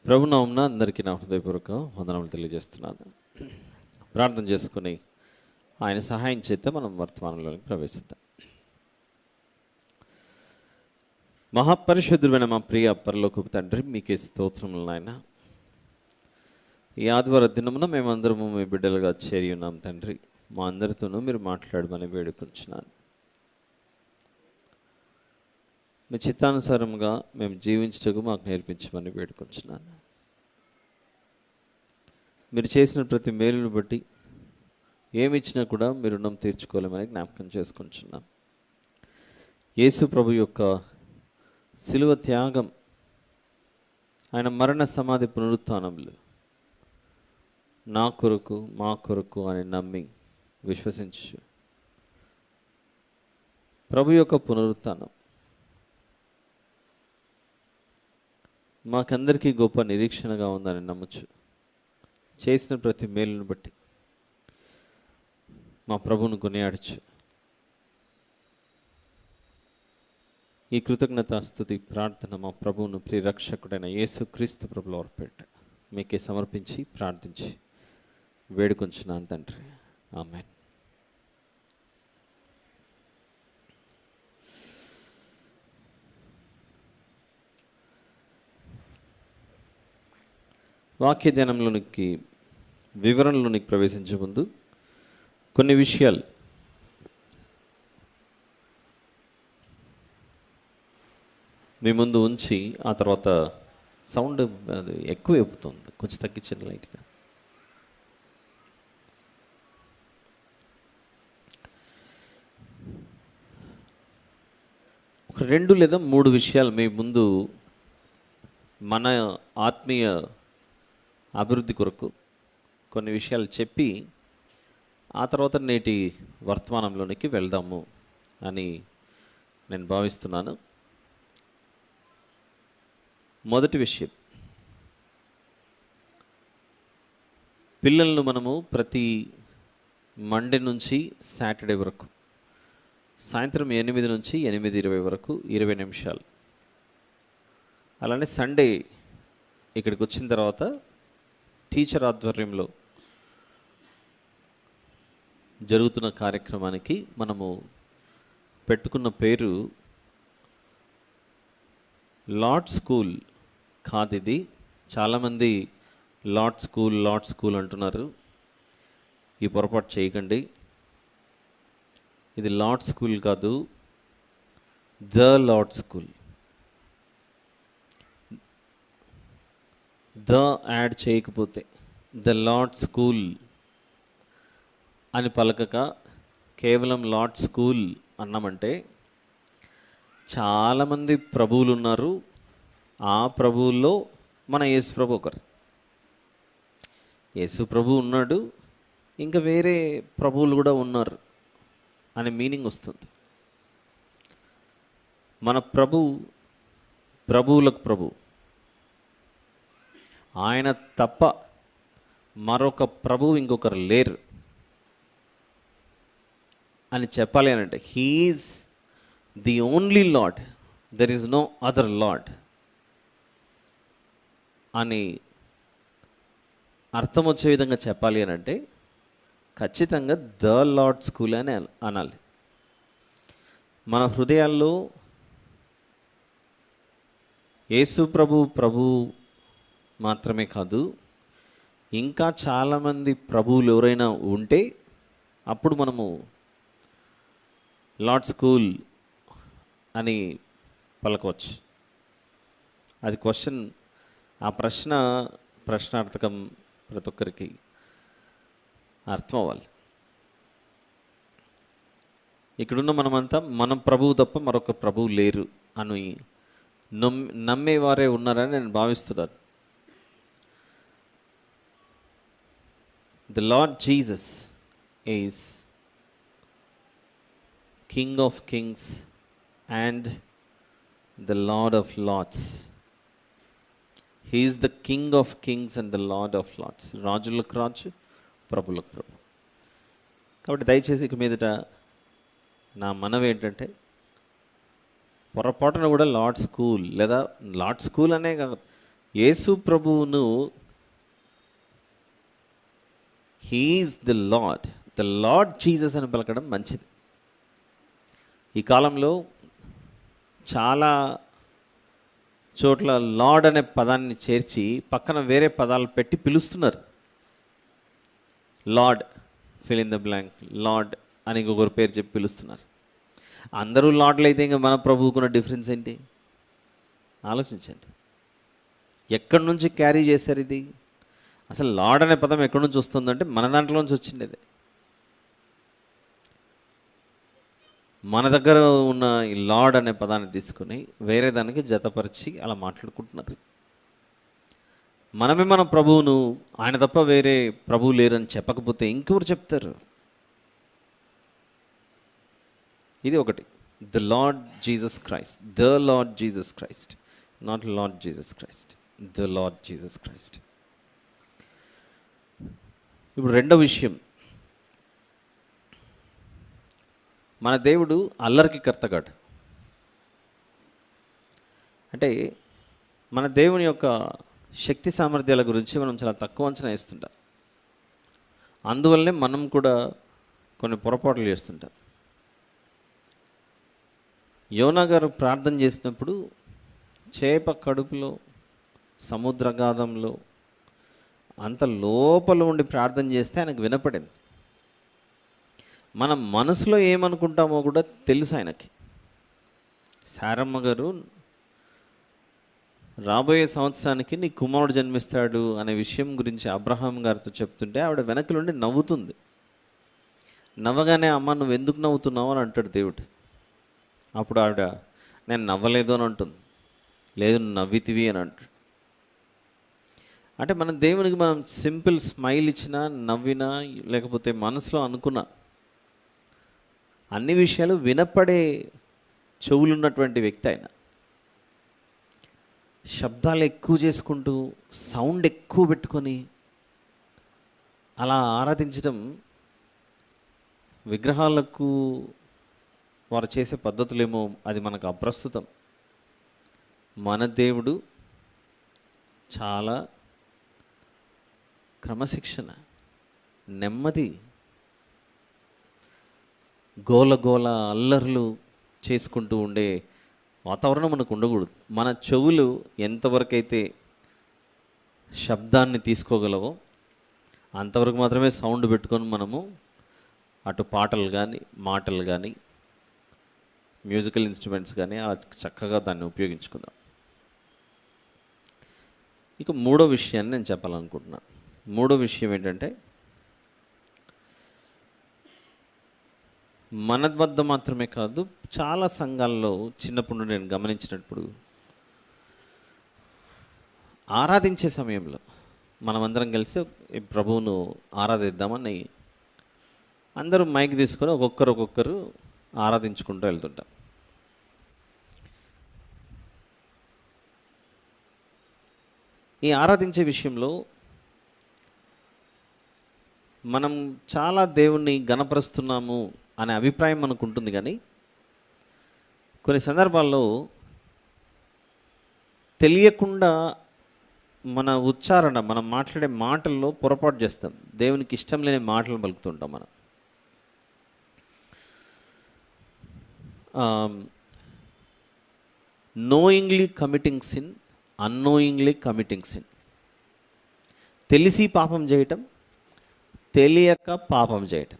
ప్రభునామమున అందరికీ నా హృదయపూర్వక వందనములు తెలియజేస్తున్నాను. ప్రార్థన చేసుకుని ఆయన సహాయం చేస్తే మనం వర్తమానంలోకి ప్రవేశిద్దాం. మహాపరిశుద్ధుడైన మా ప్రియ పరలోకపు తండ్రి, మీకే స్తోత్రములు నాయన. ఈ ఆదివార దినమున మేమందరము మీ బిడ్డలుగా చేరి ఉన్నాం తండ్రి. మా అందరితోనూ మీరు మాట్లాడమని వేడుకొంచున్నాను. మీ చిత్తానుసారంగా మేము జీవించటకు మాకు నేర్పించమని వేడుకొంచున్నాను. మీరు చేసిన ప్రతి మేలును బట్టి ఏమి ఇచ్చినా కూడా మీరు రుణం తీర్చుకోలేమని జ్ఞాపకం చేసుకుంటున్నాం. యేసు ప్రభు యొక్క శిలువ త్యాగం, ఆయన మరణ సమాధి పునరుత్థానములు నా కొరకు మా కొరకు అని నమ్మి విశ్వసించు ప్రభు యొక్క పునరుత్థానం మాకందరికీ గొప్ప నిరీక్షణగా ఉందని నమ్మచ్చు. చేసిన ప్రతి మేలును బట్టి మా ప్రభువును కొనియాడచ్చు. ఈ కృతజ్ఞతాస్తుతి ప్రార్థన మా ప్రభువును ప్రియరక్షకుడైన యేసుక్రీస్తు ప్రభులో అర్పెట్ట మీకే సమర్పించి ప్రార్థించి వేడుకొంచున్నాను తండ్రి. ఆమేన్. వాక్య ధ్యానంలోనికి వివరణలోనికి ప్రవేశించే ముందు కొన్ని విషయాలు మీ ముందు ఉంచి ఆ తర్వాత సౌండ్ అది ఎక్కువ అయిపోతుంది, కొంచెం తగ్గించండి లైట్గా. ఒక 2 లేదా 3 విషయాలు మీ ముందు మన ఆత్మీయ అభివృద్ధి కొరకు కొన్ని విషయాలు చెప్పి ఆ తర్వాత నేటి వర్తమానంలోనికి వెళ్దాము అని నేను భావిస్తున్నాను. మొదటి విషయం, పిల్లలను మనము ప్రతి మండే నుంచి సాటర్డే వరకు సాయంత్రం 8 నుంచి 8:20 వరకు 20 నిమిషాలు, అలానే సండే ఇక్కడికి వచ్చిన తర్వాత టీచర్ ఆధ్వర్యంలో జరుగుతున్న కార్యక్రమానికి మనము పెట్టుకున్న పేరు లార్డ్ స్కూల్ కాదు. ఇది చాలామంది లార్డ్ స్కూల్ అంటున్నారు. ఈ పొరపాటు చేయకండి. ఇది లార్డ్ స్కూల్ కాదు, the lord school. The add చేయకపోతే ద లార్డ్ స్కూల్ అని పలకక కేవలం లార్డ్ స్కూల్ అన్నామంటే చాలామంది ప్రభువులు ఉన్నారు. ఆ ప్రభువుల్లో మన యేసు ప్రభు ఒకరు. యేసు ప్రభు ఉన్నాడు, ఇంకా వేరే ప్రభువులు కూడా ఉన్నారు అనే మీనింగ్ వస్తుంది. మన ప్రభువులకు ప్రభు, ఆయన తప్ప మరొక ప్రభువు ఇంకొకరు లేరు అని చెప్పాలి అని అంటే he's the only Lord, there is no other Lord అని అర్థం వచ్చే విధంగా చెప్పాలి అని అంటే ఖచ్చితంగా ద లార్డ్ స్కూల్ అని అనాలి. మన హృదయాల్లో యేసు ప్రభు మాత్రమే కాదు, ఇంకా చాలామంది ప్రభువులు ఎవరైనా ఉంటే అప్పుడు మనము లార్డ్ స్కూల్ అని పలకవచ్చు. అది క్వశ్చన్, ఆ ప్రశ్నార్థకం ప్రతి ఒక్కరికి అర్థం అవ్వాలి. ఇక్కడున్న మనమంతా మన ప్రభువు తప్ప మరొక ప్రభువు లేరు అని నమ్మేవారే ఉన్నారని నేను భావిస్తున్నాను. The Lord Jesus is King of Kings and the Lord of Lords. He is the King of Kings and the Lord of Lords. రాజులకు రాజు, ప్రభులకు ప్రభు. కాబట్టి దయచేసి ఇక మీదట నా మనవి ఏంటంటే పొరపాటున కూడా లార్డ్ స్కూల్ లేదా లార్డ్ స్కూల్ అనే కాదు, యేసు ప్రభువును హీఈస్ ద లార్డ్ జీసస్ అని పలకడం మంచిది. ఈ కాలంలో చాలా చోట్ల లార్డ్ అనే పదాన్ని చేర్చి పక్కన వేరే పదాలు పెట్టి పిలుస్తున్నారు. Lord fill in the blank, lord అని ఇంకొకరి పేరు చెప్పి పిలుస్తున్నారు. అందరూ లార్డ్లు అయితే ఇంకా మన ప్రభువుకున్న డిఫరెన్స్ ఏంటి ఆలోచించండి. ఎక్కడి నుంచి క్యారీ చేశారు ఇది? అసలు లార్డ్ అనే పదం ఎక్కడి నుంచి వస్తుందంటే మన దాంట్లో నుంచి వచ్చింది. అది మన దగ్గర ఉన్న ఈ లార్డ్ అనే పదాన్ని తీసుకుని వేరే దానికి జతపరిచి అలా మాట్లాడుకుంటున్నారు. మనమే మన ప్రభువును ఆయన తప్ప వేరే ప్రభువు లేరని చెప్పకపోతే ఇంకెవరు చెప్తారు? ఇది ఒకటి. The lord Jesus Christ, the lord Jesus Christ, not lord Jesus Christ, the lord Jesus Christ. ఇప్పుడు రెండో విషయం, మన దేవుడు అల్లరికి కర్తగాడు. అంటే మన దేవుని యొక్క శక్తి సామర్థ్యాల గురించి మనం చాలా తక్కువ అంచనా వేస్తుంటాం. అందువల్లనే మనం కూడా కొన్ని పొరపాట్లు చేస్తుంటాం. యోనా గారు ప్రార్థన చేసినప్పుడు చేప కడుపులో, సముద్రగాధంలో అంత లోపల ఉండి ప్రార్థన చేస్తే ఆయనకు వినపడింది. మన మనసులో ఏమనుకుంటామో కూడా తెలుసు ఆయనకి. శారమ్మ గారు రాబోయే సంవత్సరానికి నీ కుమారుడు జన్మిస్తాడు అనే విషయం గురించి అబ్రహాం గారితో చెప్తుంటే ఆవిడ వెనకలుండి నవ్వుతుంది. నవ్వగానే అమ్మ నువ్వు ఎందుకు నవ్వుతున్నావు అని అంటాడు దేవుడు. అప్పుడు ఆవిడ నేను నవ్వలేదు అని అంటుంది. లేదు నువ్వు నవ్వితివి అని అంటాడు. అంటే మన దేవునికి మనం సింపుల్ స్మైల్ ఇచ్చినా, నవ్వినా, లేకపోతే మనసులో అనుకున్నా అన్ని విషయాలు వినపడే చెవులున్నటువంటి వ్యక్తి ఆయన. శబ్దాలు ఎక్కువ చేసుకుంటూ సౌండ్ ఎక్కువ పెట్టుకొని అలా ఆరాధించడం విగ్రహాలకు వారు చేసే పద్ధతులేమో అది మనకు అప్రస్తుతం. మన దేవుడు చాలా క్రమశిక్షణ, నెమ్మది, గోల గోల అల్లర్లు చేసుకుంటూ ఉండే వాతావరణం మనకు ఉండకూడదు. మన చెవులు ఎంతవరకైతే శబ్దాన్ని తీసుకోగలవో అంతవరకు మాత్రమే సౌండ్ పెట్టుకొని మనము అటు పాటలు కానీ, మాటలు కానీ, మ్యూజికల్ ఇన్స్ట్రుమెంట్స్ కానీ అలా చక్కగా దాన్ని ఉపయోగించుకుందాం. ఇక మూడో విషయాన్ని నేను చెప్పాలనుకుంటున్నాను. మూడో విషయం ఏంటంటే మన వద్ద మాత్రమే కాదు, చాలా సంఘాల్లో చిన్నప్పుడు నేను గమనించినప్పుడు ఆరాధించే సమయంలో మనమందరం కలిసి ప్రభువును ఆరాధిద్దామని అందరూ మైక్ తీసుకొని ఒక్కొక్కరు ఆరాధించుకుంటూ వెళ్తుంటాం. ఈ ఆరాధించే విషయంలో మనం చాలా దేవుణ్ణి గణపరుస్తున్నాము అనే అభిప్రాయం మనకు ఉంటుంది. కానీ కొన్ని సందర్భాల్లో తెలియకుండా మన ఉచ్చారణ, మనం మాట్లాడే మాటల్లో పొరపాటు చేస్తాం. దేవునికి ఇష్టం లేని మాటలు పలుకుతుంటాం మనం. Knowingly committing sin, unknowingly committing sin. తెలిసి పాపం చేయటం, తెలియక పాపం చేయటం.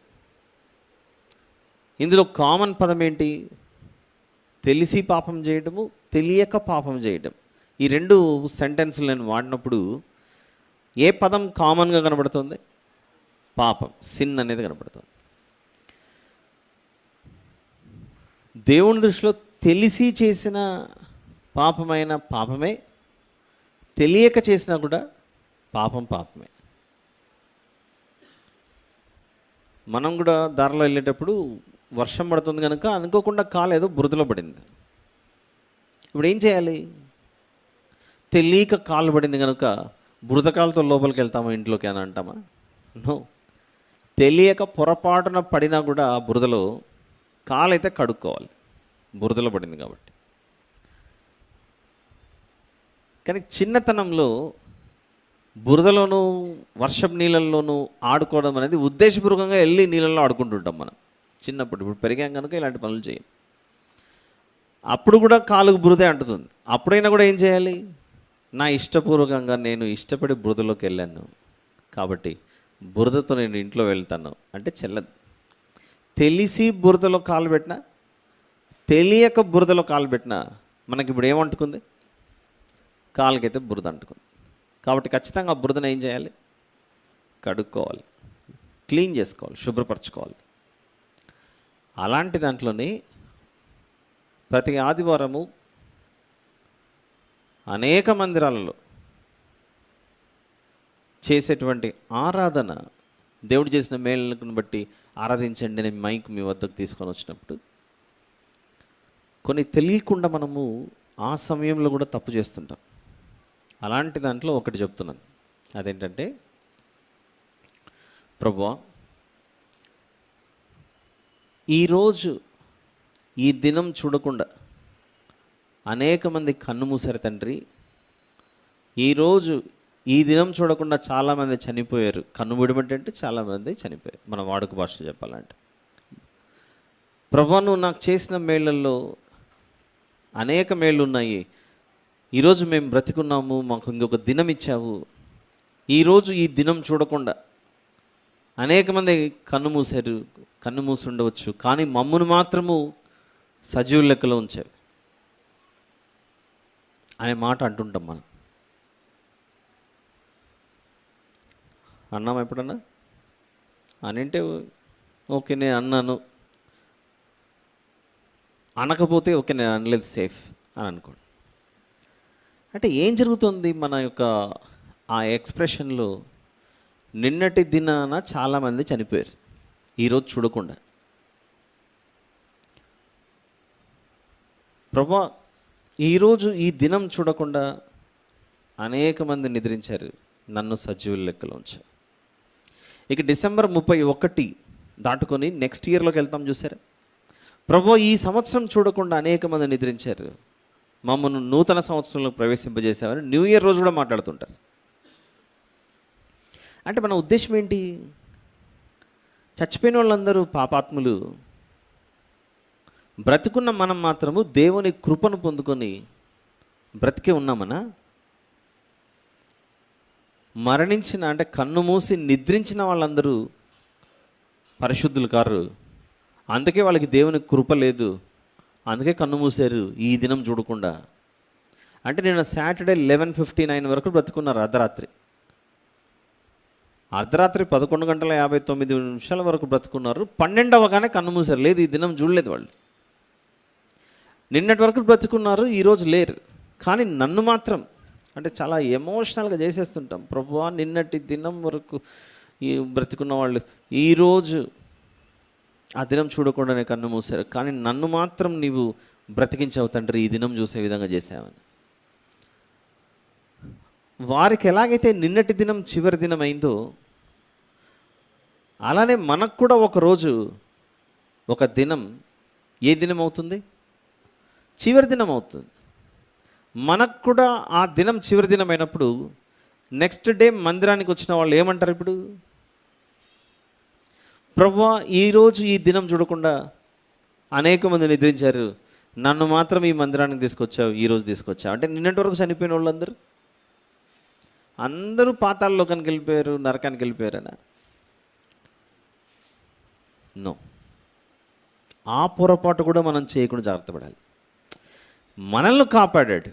ఇందులో కామన్ పదం ఏంటి? తెలిసి పాపం చేయటము, తెలియక పాపం చేయటం. ఈ రెండు సెంటెన్స్లు నేను వాడినప్పుడు ఏ పదం కామన్గా కనబడుతుంది? పాపం, సిన్ అనేది కనబడుతుంది. దేవుని దృష్టిలో తెలిసి చేసిన పాపమైన పాపమే, తెలియక చేసినా కూడా పాపమే. మనం కూడా దారిలో వెళ్ళేటప్పుడు వర్షం పడుతుంది కనుక అనుకోకుండా కాలు ఏదో బురదలో పడింది. ఇప్పుడు ఏం చేయాలి? తెలియక కాలు పడింది కనుక బురద కాలుతో లోపలికి వెళ్తామా ఇంట్లోకి అని అంటామా? నో. తెలియక పొరపాటున పడినా కూడా ఆ బురదలో కాలైతే కడుక్కోవాలి, బురదలో పడింది కాబట్టి. కానీ చిన్నతనంలో బురదలోనూ వర్షపు నీళ్ళల్లోనూ ఆడుకోవడం అనేది ఉద్దేశపూర్వకంగా వెళ్ళి నీళ్ళల్లో ఆడుకుంటుంటాం మనం చిన్నప్పుడు. ఇప్పుడు పెరిగాం కనుక ఇలాంటి పనులు చేయం. అప్పుడు కూడా కాలుకు బురదే అంటుతుంది. అప్పుడైనా కూడా ఏం చేయాలి? నా ఇష్టపూర్వకంగా నేను ఇష్టపడి బురదలోకి వెళ్ళాను కాబట్టి బురదతో నేను ఇంట్లో వెళ్తాను అంటే చెల్లదు. తెలిసి బురదలో కాలు పెట్టినా, తెలియక బురదలో కాలు పెట్టినా మనకి ఇప్పుడు ఏమంటుకుంది? కాలుకైతే బురద అంటుకుంది. కాబట్టి ఖచ్చితంగా ఆ బురదను ఏం చేయాలి? కడుక్కోవాలి, క్లీన్ చేసుకోవాలి, శుభ్రపరచుకోవాలి. అలాంటి దాంట్లోనే ప్రతి ఆదివారము అనేక మందిరాలలో చేసేటువంటి ఆరాధన, దేవుడు చేసిన మేలును బట్టి ఆరాధించండి అని మైక్ మీ వద్దకు తీసుకొని వచ్చినప్పుడు కొన్ని తెలియకుండా మనము ఆ సమయంలో కూడా తప్పు చేస్తుంటాం. అలాంటి దాంట్లో ఒకటి చెప్తున్నాను. అదేంటంటే, ప్రభువా ఈరోజు ఈ దినం చూడకుండా అనేక మంది కన్ను మూసారు తండ్రి. ఈరోజు ఈ దినం చూడకుండా చాలామంది చనిపోయారు. కన్ను మూయమంటే చాలామంది చనిపోయారు, మన వాడుక భాష చెప్పాలంటే. ప్రభువా నువ్వు నాకు చేసిన మేళ్ళల్లో అనేక మేళ్ళు ఉన్నాయి. ఈరోజు మేము బ్రతికున్నాము, మాకు ఇంకొక దినం ఇచ్చావు. ఈరోజు ఈ దినం చూడకుండా అనేక మంది కన్ను మూసారు, కన్ను మూసి ఉండవచ్చు, కానీ మమ్మును మాత్రము సజీవుల లెక్కలో ఉంచారు అనే మాట అంటుంటాం మనం. అన్నాం ఎప్పుడన్నా? అనంటే ఓకే నేను అన్నాను, అనకపోతే ఓకే నేను అనలేదు, సేఫ్ అని అనుకోండి. అంటే ఏం జరుగుతుంది మన యొక్క ఆ ఎక్స్ప్రెషన్లో? నిన్నటి దినాన చాలామంది చనిపోయారు, ఈరోజు చూడకుండా. ప్రభా ఈరోజు ఈ దినం చూడకుండా అనేక మంది నిద్రించారు, నన్ను సజీవుల లెక్కలో ఉంచారు. ఇక డిసెంబర్ 31 దాటుకొని నెక్స్ట్ ఇయర్లోకి వెళ్తాం చూసారా? ప్రభా ఈ సంవత్సరం చూడకుండా అనేక మంది నిద్రించారు, మమ్మల్ని నూతన సంవత్సరంలో ప్రవేశింపజేసామని న్యూ ఇయర్ రోజు కూడా మాట్లాడుతుంటారు. అంటే మన ఉద్దేశం ఏంటి? చచ్చిపోయిన వాళ్ళందరూ పాపాత్ములు, బ్రతుకున్న మనం మాత్రము దేవుని కృపను పొందుకొని బ్రతికే ఉన్నామనా? మరణించిన అంటే కన్ను మూసి నిద్రించిన వాళ్ళందరూ పరిశుద్ధులు కారు, అందుకే వాళ్ళకి దేవుని కృప లేదు, అందుకే కన్ను మూసారు ఈ దినం చూడకుండా. అంటే నేను సాటర్డే 11:59 వరకు బ్రతుకున్నారు, అర్ధరాత్రి 11:59 వరకు బ్రతుకున్నారు. 12 అవ్వగానే కన్ను మూసారు, లేదు ఈ దినం చూడలేదు వాళ్ళు. నిన్నటి వరకు బ్రతుకున్నారు, ఈరోజు లేరు. కానీ నన్ను మాత్రం అంటే చాలా ఎమోషనల్గా చేసేస్తుంటాం. ప్రభువా నిన్నటి దినం వరకు ఈ బ్రతుకున్న వాళ్ళు ఈరోజు ఆ దినం చూడకుండానే కన్ను మూసారు, కానీ నన్ను మాత్రం నీవు బ్రతికించావు తండ్రి, ఈ దినం చూసే విధంగా చేసావని. వారికి ఎలాగైతే నిన్నటి దినం చివరి దినం అయిందో, అలానే మనకు కూడా ఒకరోజు ఒక దినం ఏ దినం అవుతుంది? చివరి దినం అవుతుంది. మనకు కూడా ఆ దినం చివరి దినం అయినప్పుడు నెక్స్ట్ డే మందిరానికి వచ్చిన వాళ్ళు ఏమంటారు? ఇప్పుడు ప్రభువా ఈరోజు ఈ దినం చూడకుండా అనేక మంది నిద్రించారు, నన్ను మాత్రం ఈ మందిరానికి తీసుకొచ్చావు, ఈరోజు తీసుకొచ్చావు. అంటే నిన్నటి వరకు చనిపోయిన వాళ్ళందరూ అందరూ పాతాళలోకానికి వెళ్ళిపోయారు, నరకానికి వెళ్ళిపోయారనా? నో. ఆ పొరపాటు కూడా మనం చేయకుండా జాగ్రత్త పడాలి. మనల్ని కాపాడాడు,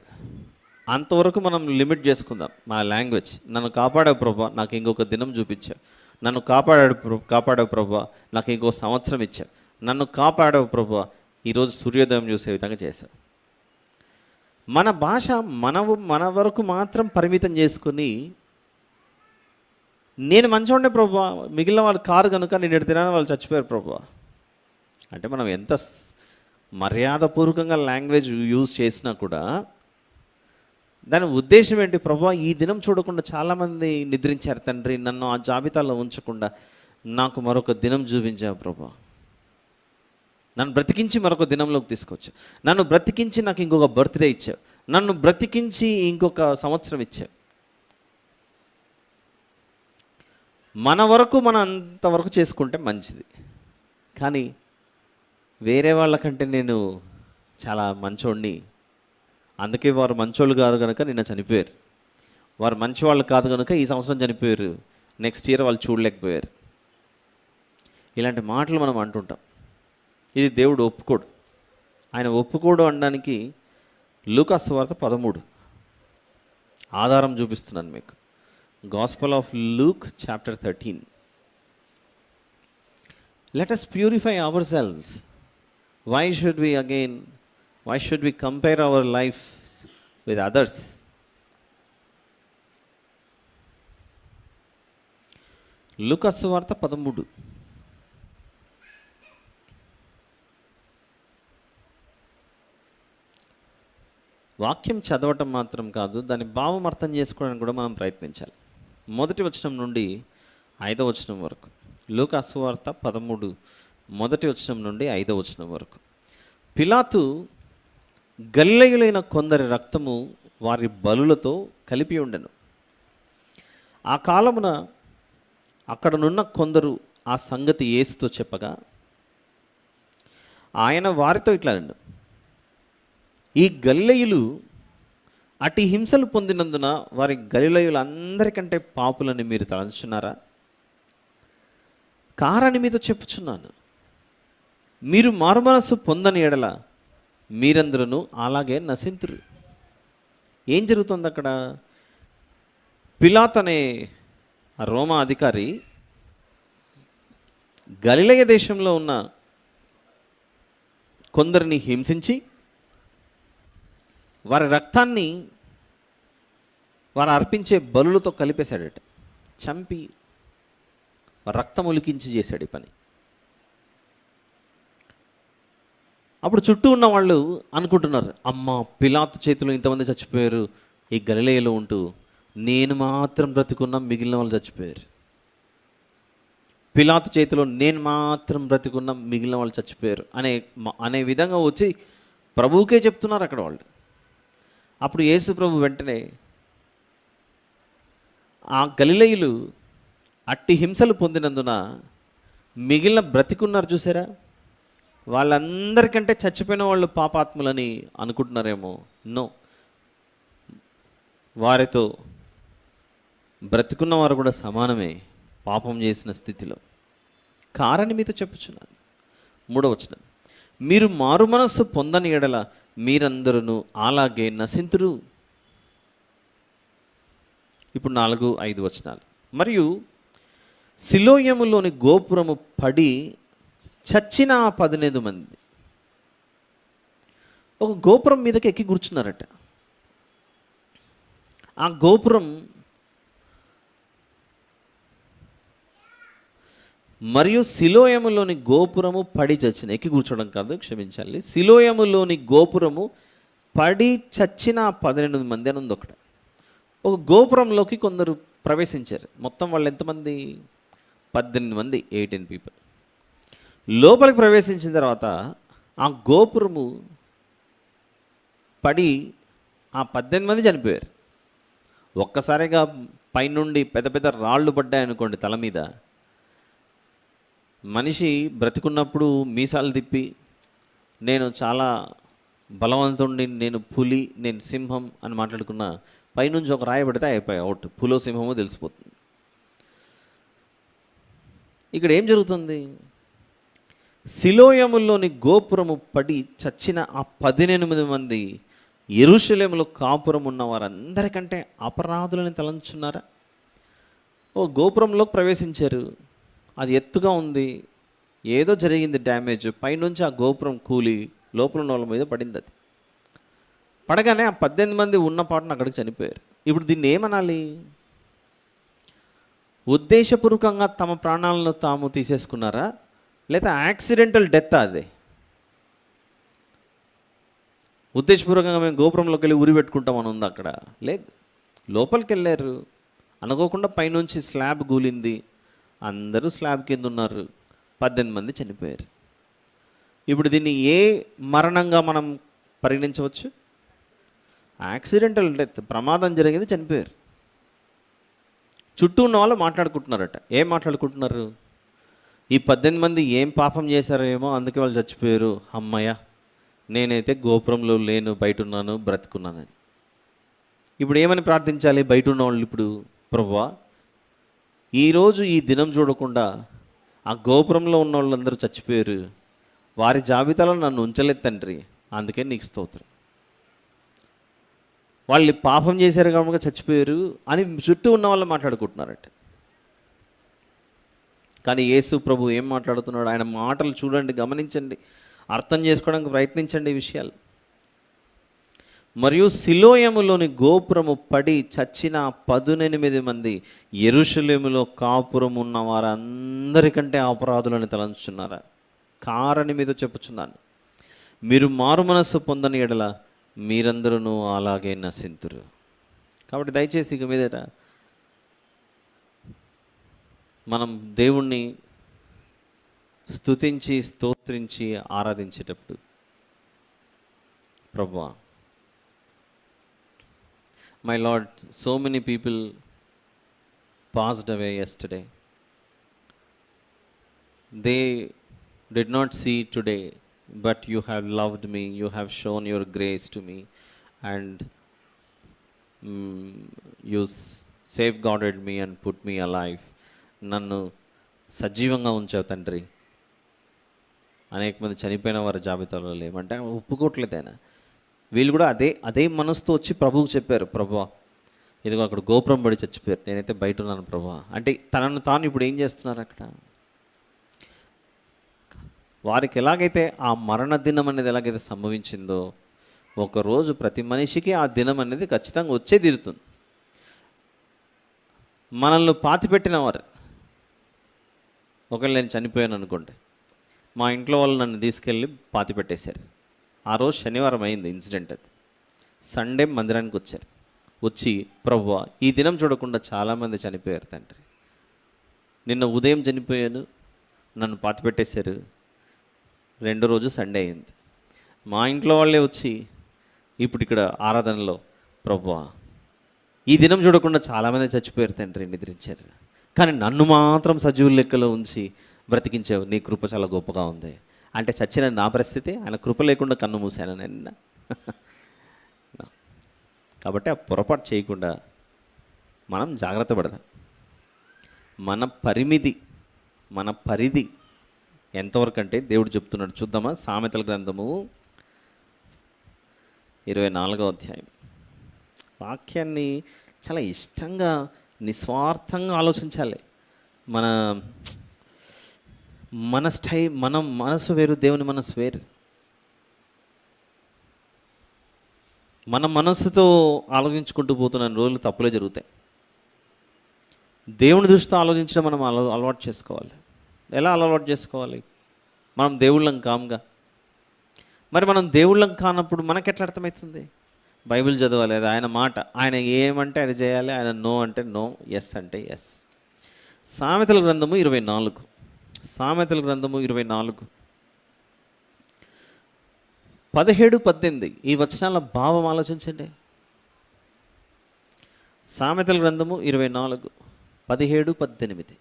అంతవరకు మనం లిమిట్ చేసుకుందాం. మా లాంగ్వేజ్, నన్ను కాపాడావు ప్రభా, నాకు ఇంకొక దినం చూపించావు. నన్ను కాపాడావు ప్రభా, నాకు ఇంకో సంవత్సరం ఇచ్చావు. నన్ను కాపాడావు ప్రభా, ఈరోజు సూర్యోదయం చూసే విధంగా చేశావు. మన భాష మన వరకు మాత్రం పరిమితం చేసుకుని, నేను మంచోండే ప్రభా, మిగిలిన వాళ్ళు కారు కనుక నేను ఎడితేనే వాళ్ళు చచ్చిపోయారు ప్రభా. అంటే మనం ఎంత మర్యాదపూర్వకంగా లాంగ్వేజ్ యూజ్ చేసినా కూడా దాని ఉద్దేశం ఏంటి? ప్రభా ఈ దినం చూడకుండా చాలామంది నిద్రించారు తండ్రి, నన్ను ఆ జాబితాలో ఉంచకుండా నాకు మరొక దినం చూపించావు ప్రభా. నన్ను బ్రతికించి మరొక దినంలోకి తీసుకొచ్చావు, నన్ను బ్రతికించి నాకు ఇంకొక బర్త్డే ఇచ్చావు, నన్ను బ్రతికించి ఇంకొక సంవత్సరం ఇచ్చావు. మన వరకు మనం అంతవరకు చేసుకుంటే మంచిది, కానీ వేరే వాళ్ళకంటే నేను చాలా మంచోడిని, అందుకే వారు మంచోళ్ళు కాదు కనుక నిన్న చనిపోయారు, వారు మంచివాళ్ళు కాదు కనుక ఈ సంవత్సరం చనిపోయారు, నెక్స్ట్ ఇయర్ వాళ్ళు చూడలేకపోయారు. ఇలాంటి మాటలు మనం అంటుంటాం. ఇది దేవుడు ఒప్పుకోడు. ఆయన ఒప్పుకోడు అనడానికి లూకా సువార్త 13 ఆధారం చూపిస్తున్నాను మీకు. Gospel of Luke chapter 13. Let us purify ourselves. Why should we compare our life with others? లూకా సువార్త 13. వాక్యం చదవటం మాత్రం కాదు, దాని భావం అర్థం చేసుకోవడానికి కూడా మనం ప్రయత్నించాలి. 1వ వచనం నుండి 5వ వచనం వరకు. లూకా సువార్త 13 1వ వచనం నుండి 5వ వచనం వరకు. పిలాతు గలిలయులైన కొందరి రక్తము వారి బలులతో కలిపి ఉండెను. ఆ కాలమున అక్కడనున్న కొందరు ఆ సంగతి యేసుతో చెప్పగా ఆయన వారితో ఇట్లా అన్నాడు, ఈ గలిలయులు అట్టి హింసలు పొందినందున వారి గలిలయులందరికంటే పాపులని మీరు తలంచున్నారా? కారని మీతో చెప్పుచున్నాను, మీరు మారుమనస్సు పొందని ఎడల మీరందరూ అలాగే నశింతురు. ఏం జరుగుతుంది అక్కడ? పిలాతు అనే రోమా అధికారి గలిలయ దేశంలో ఉన్న కొందరిని హింసించి వారి రక్తాన్ని వారు అర్పించే బలులతో కలిపేశాడట. చంపి రక్తం ఉలికించి చేశాడు ఈ పని. అప్పుడు చుట్టూ ఉన్న వాళ్ళు అనుకుంటున్నారు, అమ్మ పిలాతు చేతిలో ఇంతమంది చచ్చిపోయారు ఈ గలిలయలో ఉంటూ, నేను మాత్రం బ్రతికున్నా, మిగిలిన వాళ్ళు చచ్చిపోయారు. పిలాతు చేతిలో నేను మాత్రం బ్రతికున్నా, మిగిలిన వాళ్ళు చచ్చిపోయారు అనే విధంగా వచ్చి ప్రభువుకే చెప్తున్నారు అక్కడ వాళ్ళు. అప్పుడు యేసు ప్రభు వెంటనే ఆ గలిలయులు అట్టి హింసలు పొందినందున మిగిలిన బ్రతికున్నారు చూసారా, వాళ్ళందరికంటే చచ్చిపోయిన వాళ్ళు పాపాత్ములని అనుకుంటున్నారేమో. నో, వారితో బ్రతికున్న వారు కూడా సమానమే పాపం చేసిన స్థితిలో. కారని మీతో చెప్పుచున్నాను. 3వ వచనం, మీరు మారు మనస్సు పొందని ఎడల మీరందరూ అలాగే నశింతురు. ఇప్పుడు 4, 5 వచనాలు. మరియు సిలోయములోని గోపురము పడి చచ్చిన 18 మంది ఒక గోపురం మీదకి ఎక్కి కూర్చున్నారట. ఆ గోపురం మరియు సిలోయములోని గోపురము పడి చచ్చిన, ఎక్కి కూర్చోవడం కాదు, క్షమించాలి, సిలోయములోని గోపురము పడి చచ్చిన 18 మంది అని ఉంది ఒకటి. ఒక గోపురంలోకి కొందరు ప్రవేశించారు. మొత్తం వాళ్ళు ఎంతమంది? 18 మంది, 18 పీపుల్. లోపలికి ప్రవేశించిన తర్వాత ఆ గోపురము పడి ఆ 18 మంది చనిపోయారు. ఒక్కసారిగా పైనుండి పెద్ద పెద్ద రాళ్ళు పడ్డాయనుకోండి తల మీద, మనిషి బ్రతికున్నప్పుడు మీసాలు తిప్పి నేను చాలా బలవంతుడిని, నేను పులి, నేను సింహం అని మాట్లాడుకున్న, పైనుంచి ఒక రాయి పడితే అయిపోయి అవుట్, పులో సింహమో తెలిసిపోతుంది. ఇక్కడ ఏం జరుగుతుంది? సిలోయములోని గోపురము పడి చచ్చిన ఆ 18 మంది యెరూషలేములో కాపురం ఉన్న వారందరికంటే అపరాధులని తలంచున్నారా? ఓ గోపురంలోకి ప్రవేశించారు, అది ఎత్తుగా ఉంది, ఏదో జరిగింది డ్యామేజ్, పైనుంచి ఆ గోపురం కూలి లోపల ఉన్న వాళ్ళ మీద పడింది. అది పడగానే ఆ 18 మంది ఉన్న పాటను అక్కడికి చనిపోయారు. ఇప్పుడు దీన్ని ఏమనాలి? ఉద్దేశపూర్వకంగా తమ ప్రాణాలను తాము తీసేసుకున్నారా, లేదా యాక్సిడెంటల్ డెత్? అదే ఉద్దేశపూర్వకంగా మేము గోపురంలోకి వెళ్ళి ఉరి పెట్టుకుంటామని ఉంది అక్కడ? లేదు, లోపలికి వెళ్ళారు, అనుకోకుండా పైనుంచి స్లాబ్ కూలింది, అందరూ స్లాబ్ కింద ఉన్నారు, 18 మంది చనిపోయారు. ఇప్పుడు దీన్ని ఏ మరణంగా మనం పరిగణించవచ్చు? యాక్సిడెంటల్ డెత్, ప్రమాదం జరిగింది, చనిపోయారు. చుట్టూ ఉన్న వాళ్ళు మాట్లాడుకుంటున్నారట. ఏం మాట్లాడుకుంటున్నారు? ఈ 18 మంది ఏం పాపం చేశారో ఏమో, అందుకే వాళ్ళు చచ్చిపోయారు. అమ్మయ్య, నేనైతే గోపురంలో లేను, బయట ఉన్నాను, బ్రతుకున్నానని. ఇప్పుడు ఏమని ప్రార్థించాలి బయట ఉన్న వాళ్ళు? ఇప్పుడు, ప్రభువా, ఈరోజు ఈ దినం చూడకుండా ఆ గోపురంలో ఉన్న వాళ్ళందరూ చచ్చిపోయారు, వారి జాబితాలో నన్ను ఉంచలేదు తండ్రి, అందుకే నీకు స్తోత్రం. వాళ్ళు పాపం చేశారు కాబట్టి చచ్చిపోయారు అని చుట్టూ ఉన్న వాళ్ళు మాట్లాడుకుంటున్నారట. కానీ యేసు ప్రభు ఏం మాట్లాడుతున్నాడు? ఆయన మాటలు చూడండి, గమనించండి, అర్థం చేసుకోవడానికి ప్రయత్నించండి ఈ విషయాలు. మరియు సిలోయములోని గోపురము పడి చచ్చిన 18 మంది యెరూషలేములో కాపురం ఉన్న వారందరికంటే అపరాధులని తలంచున్నారా? కారని మీద చెప్పుచున్నాను, మీరు మారు మనస్సు పొందని ఎడల మీరందరూ అలాగే నశింతురు. కాబట్టి దయచేసి ఇక మీదట మనం దేవుణ్ణి స్తుతించి స్తోత్రించి ఆరాధించేటప్పుడు, ప్రభువా, my Lord, so many people passed away yesterday. They did not see today, but you have loved me, you have shown your grace to me, and you safeguarded me and put me alive. నన్ను సజీవంగా ఉంచావు తండ్రి. అనేక మంది చనిపోయిన వారి జాబితాలో లేమంటే ఒప్పుకోవట్లేదు ఆయన. వీళ్ళు కూడా అదే మనసుతో వచ్చి ప్రభువుకు చెప్పారు, ప్రభువా, ఇదిగో అక్కడ గోపురం పడి చచ్చిపోయారు, నేనైతే బయట ఉన్నాను ప్రభువా. అంటే తనను తాను ఇప్పుడు ఏం చేస్తున్నారు అక్కడ? వారికి ఎలాగైతే ఆ మరణ దినం అనేది ఎలాగైతే సంభవించిందో, ఒకరోజు ప్రతి మనిషికి ఆ దినం అనేది ఖచ్చితంగా వచ్చే తీరుతుంది. మనల్ని పాతిపెట్టిన వారు, ఒకవేళ నేను చనిపోయాను అనుకోండి, మా ఇంట్లో వాళ్ళు నన్ను తీసుకెళ్ళి పాతిపెట్టేశారు. ఆ రోజు శనివారం అయింది ఇన్సిడెంట్. అది సండే మందిరానికి వచ్చారు. వచ్చి, ప్రభువా, ఈ దినం చూడకుండా చాలామంది చనిపోయారు తండ్రి, నిన్న ఉదయం చనిపోయాను, నన్ను పాతిపెట్టేశారు, రెండో రోజు సండే అయింది. మా ఇంట్లో వాళ్ళే వచ్చి ఇప్పుడు ఇక్కడ ఆరాధనలో, ప్రభువా, ఈ దినం చూడకుండా చాలామంది చచ్చిపోయారు తండ్రి, నిద్రించారు, కానీ నన్ను మాత్రం సజీవుల లెక్కలో ఉంచి బ్రతికించావు, నీ కృప చాలా గొప్పగా ఉంది. అంటే చచ్చిన నా పరిస్థితి, ఆయన కృప లేకుండా కన్ను మూసాను నిన్న. కాబట్టి ఆ పొరపాటు చేయకుండా మనం జాగ్రత్త పడదాం. మన పరిధి ఎంతవరకు అంటే దేవుడు చెప్తున్నాడు. చూద్దామా? సామెతల గ్రంథము 24వ అధ్యాయం. వాక్యాన్ని చాలా ఇష్టంగా, నిస్వార్థంగా ఆలోచించాలి. మన మనసు వేరు, దేవుని మనసు వేరు. మన మనస్సుతో ఆలోచించుకుంటూ పోతున్న రోజులు తప్పులే జరుగుతాయి. దేవుని దృష్టితో ఆలోచించడం మనం అలవాటు చేసుకోవాలి. ఎలా అలవాటు చేసుకోవాలి? మనం దేవుళ్ళం కాముగా. మరి మనం దేవుళ్ళం కానప్పుడు మనకెట్లా అర్థమవుతుంది? బైబిల్ చదవాలి, అది ఆయన మాట. ఆయన ఏమంటే అది చేయాలి, ఆయన నో అంటే నో, ఎస్ అంటే ఎస్. సామెతల గ్రంథము 24, సామెతల గ్రంథము 24 17, 18 ఈ వచనాల భావం ఆలోచించండి. సామెతల గ్రంథము 24, 17, 18.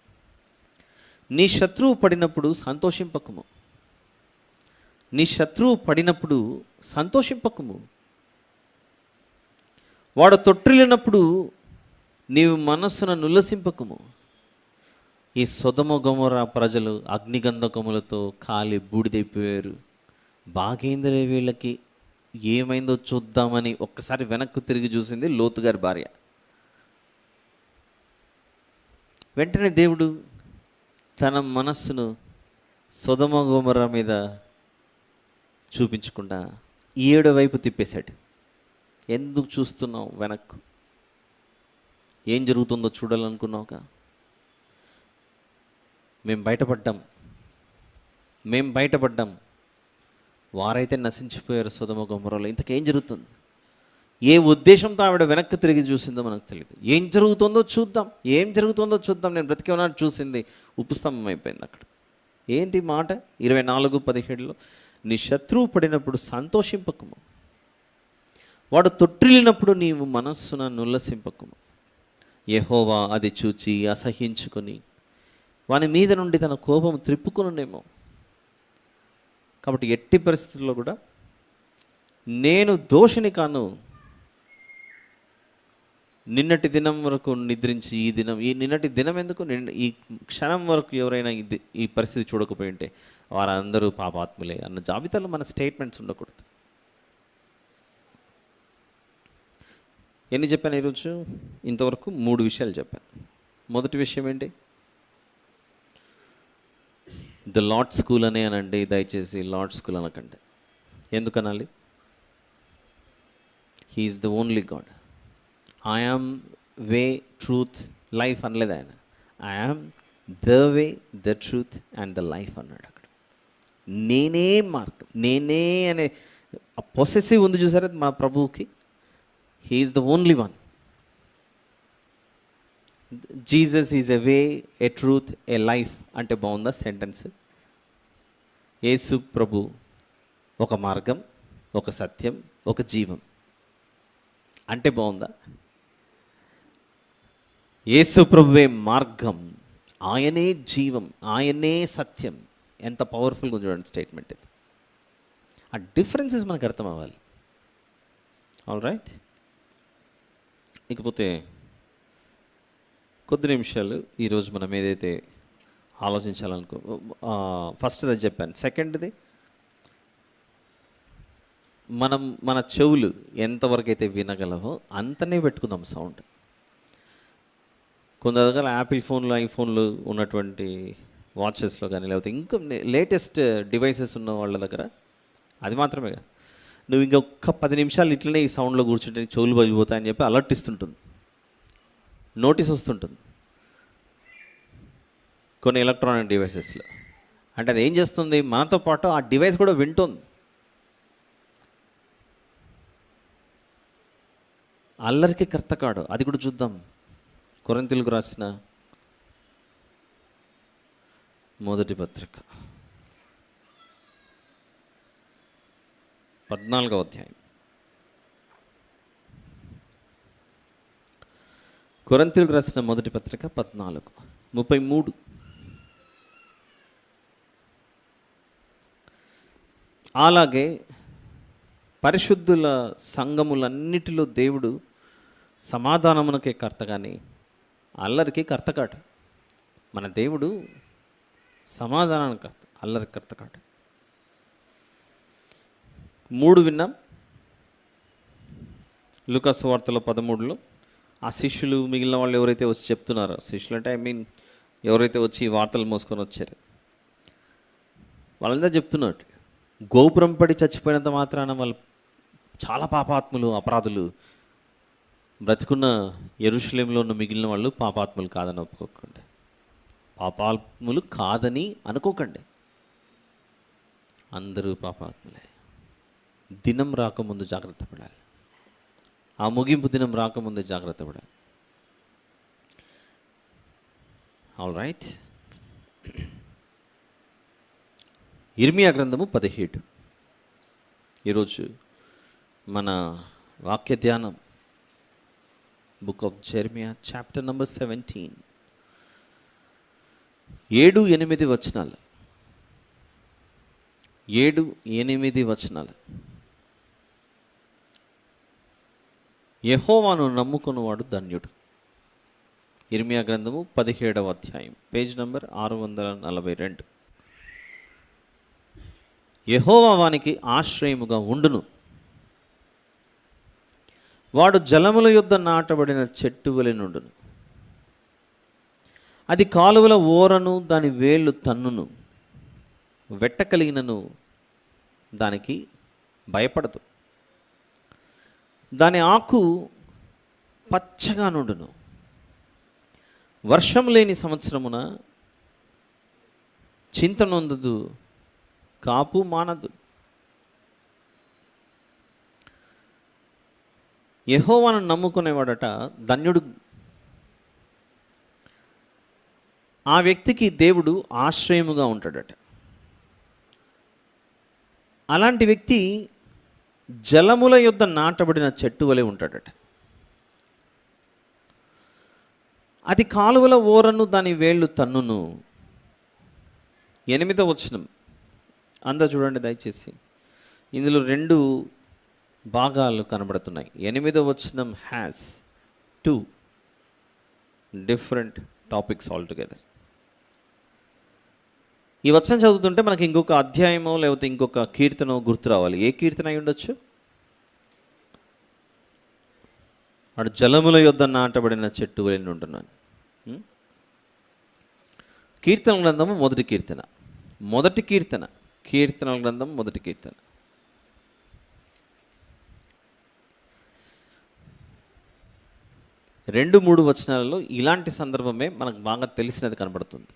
నీ శత్రువు పడినప్పుడు సంతోషింపకము, నీ శత్రువు పడినప్పుడు సంతోషింపకము, వాడు తొట్టిల్లినప్పుడు నీవు మనస్సును నుల్లసింపకము. ఈ సొదొమ గొమొర్రా ప్రజలు అగ్నిగంధకములతో కాలి బూడిదైపోయారు. బాగేంద్రే వీళ్ళకి, ఏమైందో చూద్దామని ఒక్కసారి వెనక్కు తిరిగి చూసింది లోతు గారి భార్య. వెంటనే దేవుడు తన మనస్సును సొదొమ గొమొర్రా మీద చూపించకుండా 7 వైపు తిప్పేశాడు. ఎందుకు చూస్తున్నావు వెనక్కు? ఏం జరుగుతుందో చూడాలనుకున్నావుగా? మేము బయటపడ్డాం, వారైతే నశించిపోయారు సొదొమ గొమొర్రాలో. ఇంతకేం జరుగుతుంది? ఏ ఉద్దేశంతో ఆవిడ వెనక్కి తిరిగి చూసిందో మనకు తెలియదు. ఏం జరుగుతుందో చూద్దాం, నేను బ్రతికి ఉన్నాను చూసింది, ఉపస్తంభం అయిపోయింది అక్కడ. ఏంటి మాట? 24:17లో నీ శత్రువు పడినప్పుడు సంతోషింపకము, వాడు తొట్టిల్లినప్పుడు నీవు మనస్సున నుల్లసింపకుము. యెహోవా అది చూచి అసహ్యించుకొని వాని మీద నుండి తన కోపం త్రిప్పుకొనునేమో. కాబట్టి ఎట్టి పరిస్థితుల్లో కూడా నేను దోషిని కాను, నిన్నటి దినం వరకు నిద్రించి ఈ నిన్నటి దినం ఎందుకు, ఈ క్షణం వరకు ఎవరైనా ఈ పరిస్థితి చూడకపోయి ఉంటే వారందరూ పాపాత్ములే అన్న జాబితాలో మన స్టేట్మెంట్స్ ఉండకూడదు. ఎన్ని చెప్పాను ఈరోజు? ఇంతవరకు 3 విషయాలు చెప్పాను. మొదటి విషయం ఏంటి? ద లార్డ్ స్కూల్ అనే అనండి, దయచేసి లార్డ్ స్కూల్ అనకండి. ఎందుకనాలి? He is the only God. I am way, truth, life అనలేదు ఆయన. I am the way, the truth and the life అన్నాడు అక్కడ. నేనే మార్గం, నేనే అనే పొసెసివ్ ఉంది చూసారా మా ప్రభువుకి. He's the only one. Jesus is a way, a truth, a life అంటే బాగుందా సెంటెన్స్? యేసు ప్రభు ఒక మార్గం, ఒక సత్యం, ఒక జీవం అంటే బాగుందా? యేసు ప్రభువే మార్గం, ఆయనే జీవం, ఆయనే సత్యం. ఎంత పవర్ఫుల్గా చూడండి స్టేట్మెంట్ ఇది. ఆ డిఫరెన్సెస్ మనకు అర్థం అవ్వాలి. ఆల్ రైట్, ఇకపోతే కొద్ది నిమిషాలు ఈరోజు మనం ఏదైతే ఆలోచించాలనుకో, ఫస్ట్ది అది చెప్పాను. సెకండ్ది, మన చెవులు ఎంతవరకు అయితే వినగలవో అంతనే పెట్టుకుందాం సౌండ్. కొందరి దగ్గర యాపిల్ ఫోన్లు, ఐఫోన్లు ఉన్నటువంటి వాచెస్లో కానీ, లేకపోతే ఇంకా లేటెస్ట్ డివైసెస్ ఉన్న వాళ్ళ దగ్గర అది మాత్రమే కాదు, నువ్వు ఇంకొక 10 నిమిషాలు ఇట్లనే ఈ సౌండ్లో కూర్చుంటే చెవులు పగిలిపోతాయని చెప్పి అలర్ట్ ఇస్తుంటుంది, నోటీస్ వస్తుంటుంది కొన్ని ఎలక్ట్రానిక్ డివైసెస్లో. అంటే అది ఏం చేస్తుంది, మనతో పాటు ఆ డివైస్ కూడా వింటుంది. అల్లరికి కర్తకాడు, అది కూడా చూద్దాం. కొరింథీయులకు రాసిన మొదటి పత్రిక 14వ అధ్యాయం. కొరింథీయులకు రాసిన మొదటి పత్రిక 14:33. అలాగే పరిశుద్ధుల సంఘములన్నిటిలో దేవుడు సమాధానమునకే కర్త కానీ అల్లరికి కర్త కాడు. మన దేవుడు సమాధానానికి కర్త, అల్లరికి కర్త కాడు. 3 విన్నాం. లూకా సువార్తలో 13లో ఆ శిష్యులు, మిగిలిన వాళ్ళు ఎవరైతే వచ్చి చెప్తున్నారో, శిష్యులు అంటే ఎవరైతే వచ్చి ఈ వార్తలు మోసుకొని వచ్చారు, వాళ్ళందరూ చెప్తున్నట్టు గోపురం పడి చచ్చిపోయినంత మాత్రాన వాళ్ళు చాలా పాపాత్ములు, అపరాధులు. బ్రతికున్న యెరూషలేములో ఉన్న మిగిలిన వాళ్ళు పాపాత్ములు కాదని ఒప్పుకోకండి, పాపాత్ములు కాదని అనుకోకండి. అందరూ పాపాత్ములే. దినం రాకముందు జాగ్రత్త పడాలి. ఆ ముగింపు దినం రాకముందే జాగ్రత్త పడాలి. ఆల్ రైట్, ఇర్మియా గ్రంథము 17. ఈరోజు మన వాక్య ధ్యానం book of Jeremiah chapter number 17, 7-8 వచనాలు. 7-8 వచనాలు. యెహోవాను నమ్ముకున్నవాడు ధన్యుడు. ఇర్మియా గ్రంథము 17వ అధ్యాయం, పేజ్ నంబర్ 642. యెహోవా వానికి ఆశ్రయముగా ఉండును, వాడు జలముల యొద్ద నాటబడిన చెట్టు వలె నుండును. అది కాలువల ఓరను దాని వేళ్ళు తన్నును, వెట్ట కలిగినను దానికి భయపడదు. దాని ఆకు పచ్చగా నుండును, వర్షం లేని సంవత్సరమున చింత నొందదు, కాపు మానదు. యెహోవాను నమ్ముకునేవాడట ధన్యుడు. ఆ వ్యక్తికి దేవుడు ఆశ్రయముగా ఉంటాడట. అలాంటి వ్యక్తి జలముల యొద్ద నాటబడిన చెట్టు వలె ఉంటాడట. అది కాలువల ఓరను దాని వేళ్ళు తన్నును. 8వ వచనం అంతా చూడండి దయచేసి. ఇందులో 2 భాగాలు కనబడుతున్నాయి. 8వ వచనం has 2 different topics all together. ఈ వచనం చదువుతుంటే మనకి ఇంకొక అధ్యాయమో లేకపోతే ఇంకొక కీర్తనో గుర్తు రావాలి. ఏ కీర్తన అయి ఉండొచ్చు? అటు జలముల యొద్ద నాటబడిన చెట్టు వెళ్ళి ఉంటున్నాను. కీర్తన గ్రంథము మొదటి కీర్తన, కీర్తనల గ్రంథం మొదటి కీర్తన. రెండు 3 వచనాలలో ఇలాంటి సందర్భమే మనకు బాగా తెలిసినది కనబడుతుంది.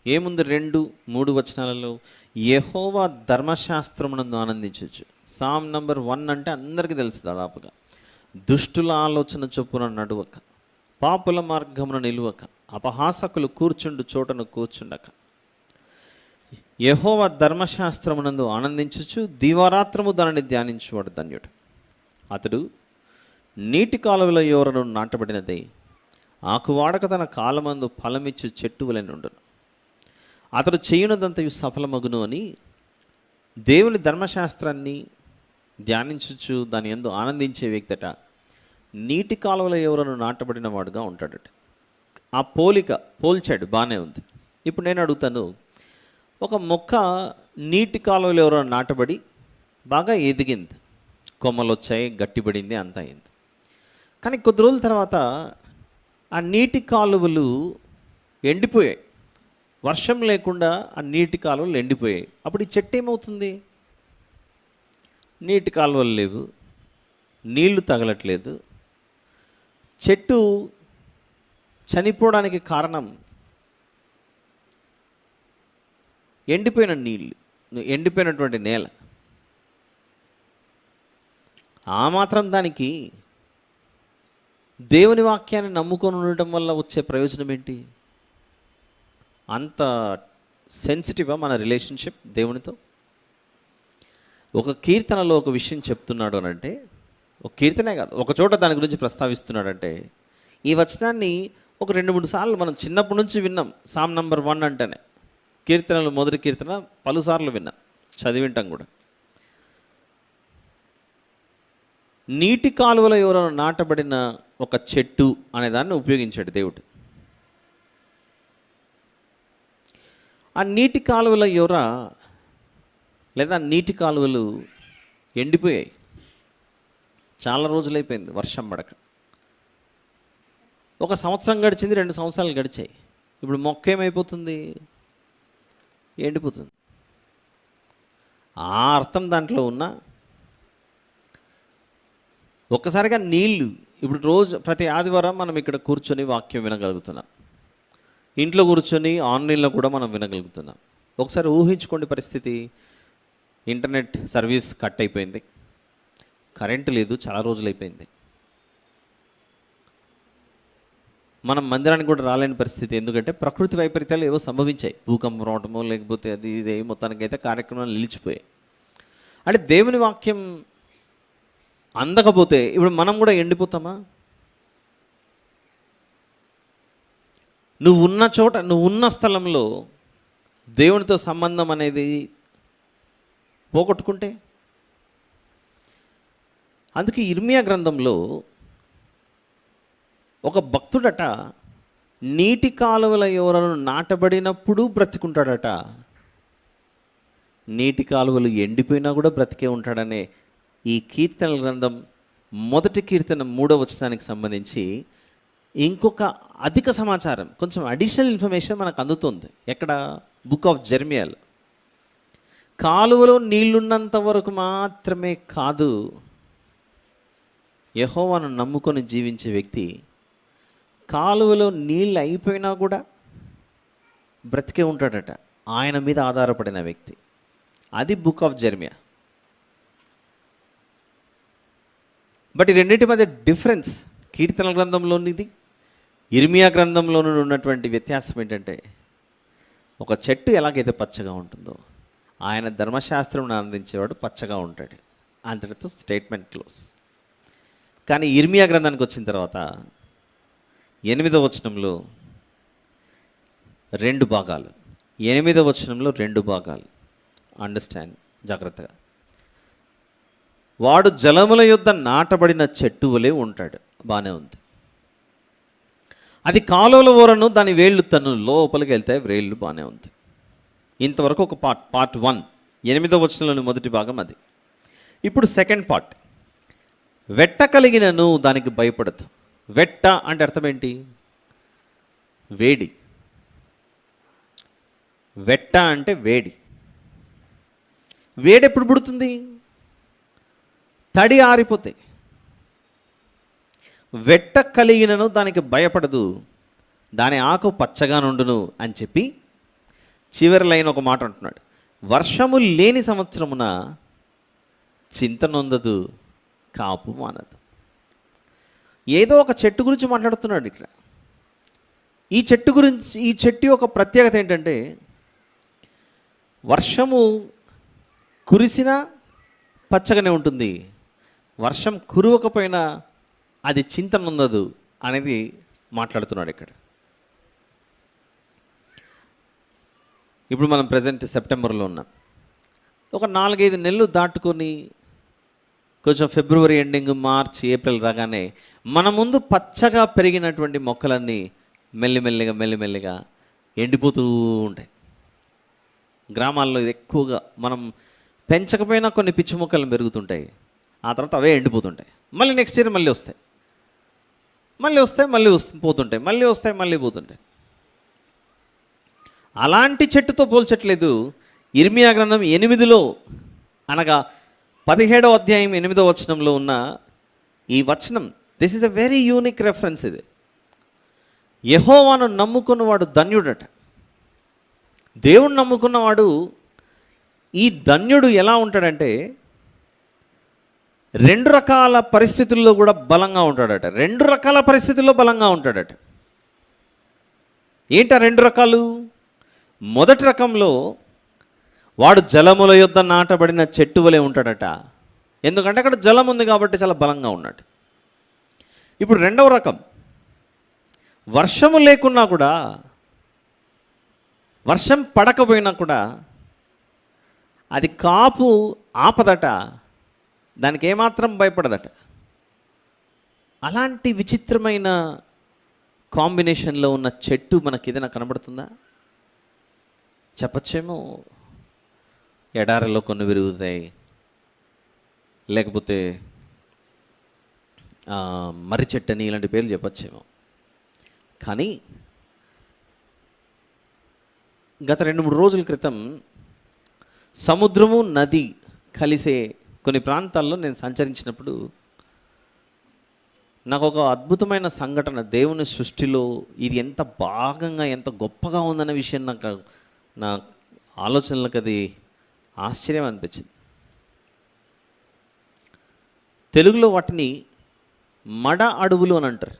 ఏముంది 2-3 వచనాలలో? యెహోవా ధర్మశాస్త్రమునందు ఆనందించవచ్చు. సామ్ నంబర్ 1 అంటే అందరికీ తెలుసు దాదాపుగా. దుష్టుల ఆలోచన చొప్పున నడువక, పాపుల మార్గమున నిలువక, అపహాసకులు కూర్చుండు చోటను కూర్చుండక, యెహోవా ధర్మశాస్త్రమునందు ఆనందించవచ్చు, దివారాత్రము దానిని ధ్యానించువాడు ధన్యుడు. అతడు నీటి కాలువల యోరను నాటబడినదే, ఆకువాడక తన కాలమందు ఫలమిచ్చు చెట్టు వలె నుండును. అతడు చేయునదంతయు సఫలమగును అని దేవుని ధర్మశాస్త్రాన్ని ధ్యానించుచు దాని యందు ఆనందించే వ్యక్తట నీటి కాలువల ఎవరను నాటబడిన వాడుగా ఉంటాడట. ఆ పోల్చాడు, బాగానే ఉంది. ఇప్పుడు నేను అడుగుతాను, ఒక మొక్క నీటి కాలువలు ఎవరో నాటబడి బాగా ఎదిగింది, కొమ్మలు వచ్చాయి, గట్టిపడింది, అంతా అయింది. కానీ కొద్ది రోజుల తర్వాత ఆ నీటి కాలువలు ఎండిపోయాయి. వర్షం లేకుండా ఆ నీటి కాలువలు ఎండిపోయాయి. అప్పుడు ఈ చెట్టు ఏమవుతుంది? నీటి కాలువలు లేవు, నీళ్లు తగలట్లేదు. చెట్టు చనిపోవడానికి కారణం ఎండిపోయిన నీళ్ళు, ఎండిపోయినటువంటి నేల. ఆ మాత్రం దానికి దేవుని వాక్యాన్ని నమ్ముకొని ఉండటం వల్ల వచ్చే ప్రయోజనం ఏంటి? అంత సెన్సిటివా మన రిలేషన్షిప్ దేవునితో? ఒక కీర్తనలో ఒక విషయం చెప్తున్నాడు అని అంటే, ఒక కీర్తనే కాదు, ఒక చోట దాని గురించి ప్రస్తావిస్తున్నాడంటే, ఈ వచనాన్ని ఒక 2-3 సార్లు మనం చిన్నప్పటి నుంచి విన్నాం. సామ్ నంబర్ 1 అంటేనే, కీర్తనలు మొదటి కీర్తన పలుసార్లు విన్నాం, చదివింటాం కూడా. నీటి కాలువల ఎవరైనా నాటబడిన ఒక చెట్టు అనే దాన్ని ఉపయోగించాడు దేవుడు. ఆ నీటి కాలువల యొర లేదా నీటి కాలువలు ఎండిపోయాయి, చాలా రోజులైపోయింది వర్షం పడక. 1 సంవత్సరం గడిచింది, 2 సంవత్సరాలు గడిచాయి. ఇప్పుడు మొక్క ఏమైపోతుంది? ఎండిపోతుంది. ఆ అర్థం దాంట్లో ఉన్న ఒక్కసారిగా నీళ్ళు. ఇప్పుడు ప్రతి ఆదివారం మనం ఇక్కడ కూర్చొని వాక్యం వినగలుగుతున్నాం, ఇంట్లో కూర్చొని ఆన్లైన్లో కూడా మనం వినగలుగుతున్నాం. ఒకసారి ఊహించుకోండి పరిస్థితి, ఇంటర్నెట్ సర్వీస్ కట్ అయిపోయింది, కరెంటు లేదు, చాలా రోజులు అయిపోయింది. మనం మందిరానికి కూడా రాలేని పరిస్థితి. ఎందుకంటే ప్రకృతి వైపరీత్యాలు ఏవో సంభవించాయి, భూకంపం రావటమో లేకపోతే అది ఇది, మొత్తానికైతే కార్యక్రమాలు నిలిచిపోయాయి. అంటే దేవుని వాక్యం అందకపోతే ఇప్పుడు మనం కూడా ఎండిపోతామా? నువ్వు ఉన్న చోట, నువ్వు ఉన్న స్థలంలో దేవునితో సంబంధం అనేది పోగొట్టుకుంటే. అందుకే ఇర్మియా గ్రంథంలో ఒక భక్తుడట నీటి కాలువల ఎవరను నాటబడినప్పుడు బ్రతికుంటాడట, నీటి కాలువలు ఎండిపోయినా కూడా బ్రతికే ఉంటాడనే ఈ కీర్తనల గ్రంథం మొదటి కీర్తన 3వ వచనానికి సంబంధించి ఇంకొక అధిక సమాచారం, కొంచెం అడిషనల్ ఇన్ఫర్మేషన్ మనకు అందుతుంది. ఎక్కడ? బుక్ ఆఫ్ జెర్మియాలో. కాలువలో నీళ్లున్నంత వరకు మాత్రమే కాదు, యెహోవాను నమ్ముకొని జీవించే వ్యక్తి కాలువలో నీళ్ళు అయిపోయినా కూడా బ్రతికే ఉంటాడట, ఆయన మీద ఆధారపడిన వ్యక్తి. అది బుక్ ఆఫ్ జెర్మియా. బట్ ఈ రెండింటి మధ్య డిఫరెన్స్, కీర్తనల గ్రంథంలోనిది ఇర్మియా గ్రంథంలోనూ ఉన్నటువంటి వ్యత్యాసం ఏంటంటే, ఒక చెట్టు ఎలాగైతే పచ్చగా ఉంటుందో ఆయన ధర్మశాస్త్రం ఆనందించేవాడు పచ్చగా ఉంటాడు. అంతటితో స్టేట్మెంట్ క్లోజ్. కానీ ఇర్మియా గ్రంథానికి వచ్చిన తర్వాత 8వ వచనంలో 2 భాగాలు. 8వ వచనంలో 2 భాగాలు. అండర్స్టాండ్ జాగ్రత్తగా. వాడు జలముల యొద్ద నాటబడిన చెట్టు వలె ఉంటాడు. బాగానే ఉంది. అది కాలువల ఓరను దాని వేళ్ళు తను లోపలికి వెళ్తాయి, వేళ్ళు బాగానే ఉంది. ఇంతవరకు ఒక పార్ట్ 1, 8వ వచనంలోని మొదటి భాగం అది. ఇప్పుడు సెకండ్ పార్ట్. వెట్ట కలిగినను దానికి భయపడదు. వెట్ట అంటే అర్థం ఏంటి? వేడి. వెట్ట అంటే వేడి. వేడి ఎప్పుడు పుడుతుంది? తడి ఆరిపోతాయి. వెట్ట కలిగినను దానికి భయపడదు, దాని ఆకు పచ్చగా నుండును అని చెప్పి చివరి లైన్ ఒక మాట అంటున్నాడు. వర్షము లేని సంవత్సరమున చింత నొందదు, కాపు మానదు. ఏదో ఒక చెట్టు గురించి మాట్లాడుతున్నాడు ఇక్కడ. ఈ చెట్టు యొక్క ప్రత్యేకత ఏంటంటే, వర్షము కురిసినా పచ్చగానే ఉంటుంది, వర్షం కురవకపోయినా అది చింత నొందదు అనేది మాట్లాడుతున్నాడు ఇక్కడ. ఇప్పుడు మనం ప్రజెంట్ సెప్టెంబర్లో ఉన్నాం. ఒక 4-5 నెలలు దాటుకొని కొంచెం ఫిబ్రవరి ఎండింగ్, మార్చ్, ఏప్రిల్ రాగానే మన ముందు పచ్చగా పెరిగినటువంటి మొక్కలన్నీ మెల్లిమెల్లిగా ఎండిపోతూ ఉంటాయి. గ్రామాల్లో ఇది ఎక్కువగా మనం పెంచకపోయినా కొన్ని పిచ్చి మొక్కలు పెరుగుతుంటాయి, ఆ తర్వాత అవే ఎండిపోతుంటాయి. మళ్ళీ నెక్స్ట్ ఇయర్ మళ్ళీ వస్తాయి, పోతుంటాయి, మళ్ళీ పోతుంటాయి. అలాంటి చెట్టుతో పోల్చట్లేదు ఇర్మియా గ్రంథం 8లో, అనగా 17వ అధ్యాయం 8వ వచనంలో ఉన్న ఈ వచనం. This is a very unique reference. ఇది యెహోవాను నమ్ముకున్నవాడు ధన్యుడట. దేవుణ్ణి నమ్ముకున్నవాడు ఈ ధన్యుడు ఎలా ఉంటాడంటే 2 రకాల పరిస్థితుల్లో కూడా బలంగా ఉంటాడట. 2 రకాల పరిస్థితుల్లో బలంగా ఉంటాడట. ఏంటా 2 రకాలు? మొదటి రకంలో వాడు జలముల యొద్ద నాటబడిన చెట్టు వలె ఉంటాడట. ఎందుకంటే అక్కడ జలం ఉంది కాబట్టి చాలా బలంగా ఉన్నాడు. ఇప్పుడు 2వ రకం, వర్షము లేకున్నా కూడా, వర్షం పడకపోయినా కూడా అది కాపు ఆపదట, దానికి ఏమాత్రం భయపడదట. అలాంటి విచిత్రమైన కాంబినేషన్లో ఉన్న చెట్టు మనకి ఏదైనా కనబడుతుందా? చెప్పచ్చేమో, ఎడారిలో కొన్ని విరుగుతాయి, లేకపోతే మర్రి చెట్టని, ఇలాంటి పేర్లు చెప్పచ్చేమో. కానీ గత 2-3 రోజుల క్రితం సముద్రము నది కలిసే కొన్ని ప్రాంతాల్లో నేను సంచరించినప్పుడు నాకు ఒక అద్భుతమైన సంఘటన, దేవుని సృష్టిలో ఇది ఎంత భాగంగా, ఎంత గొప్పగా ఉందన్న విషయం నా ఆలోచనలకు అది ఆశ్చర్యం అనిపించింది. తెలుగులో వాటిని మడ అడవులు అని అంటారు.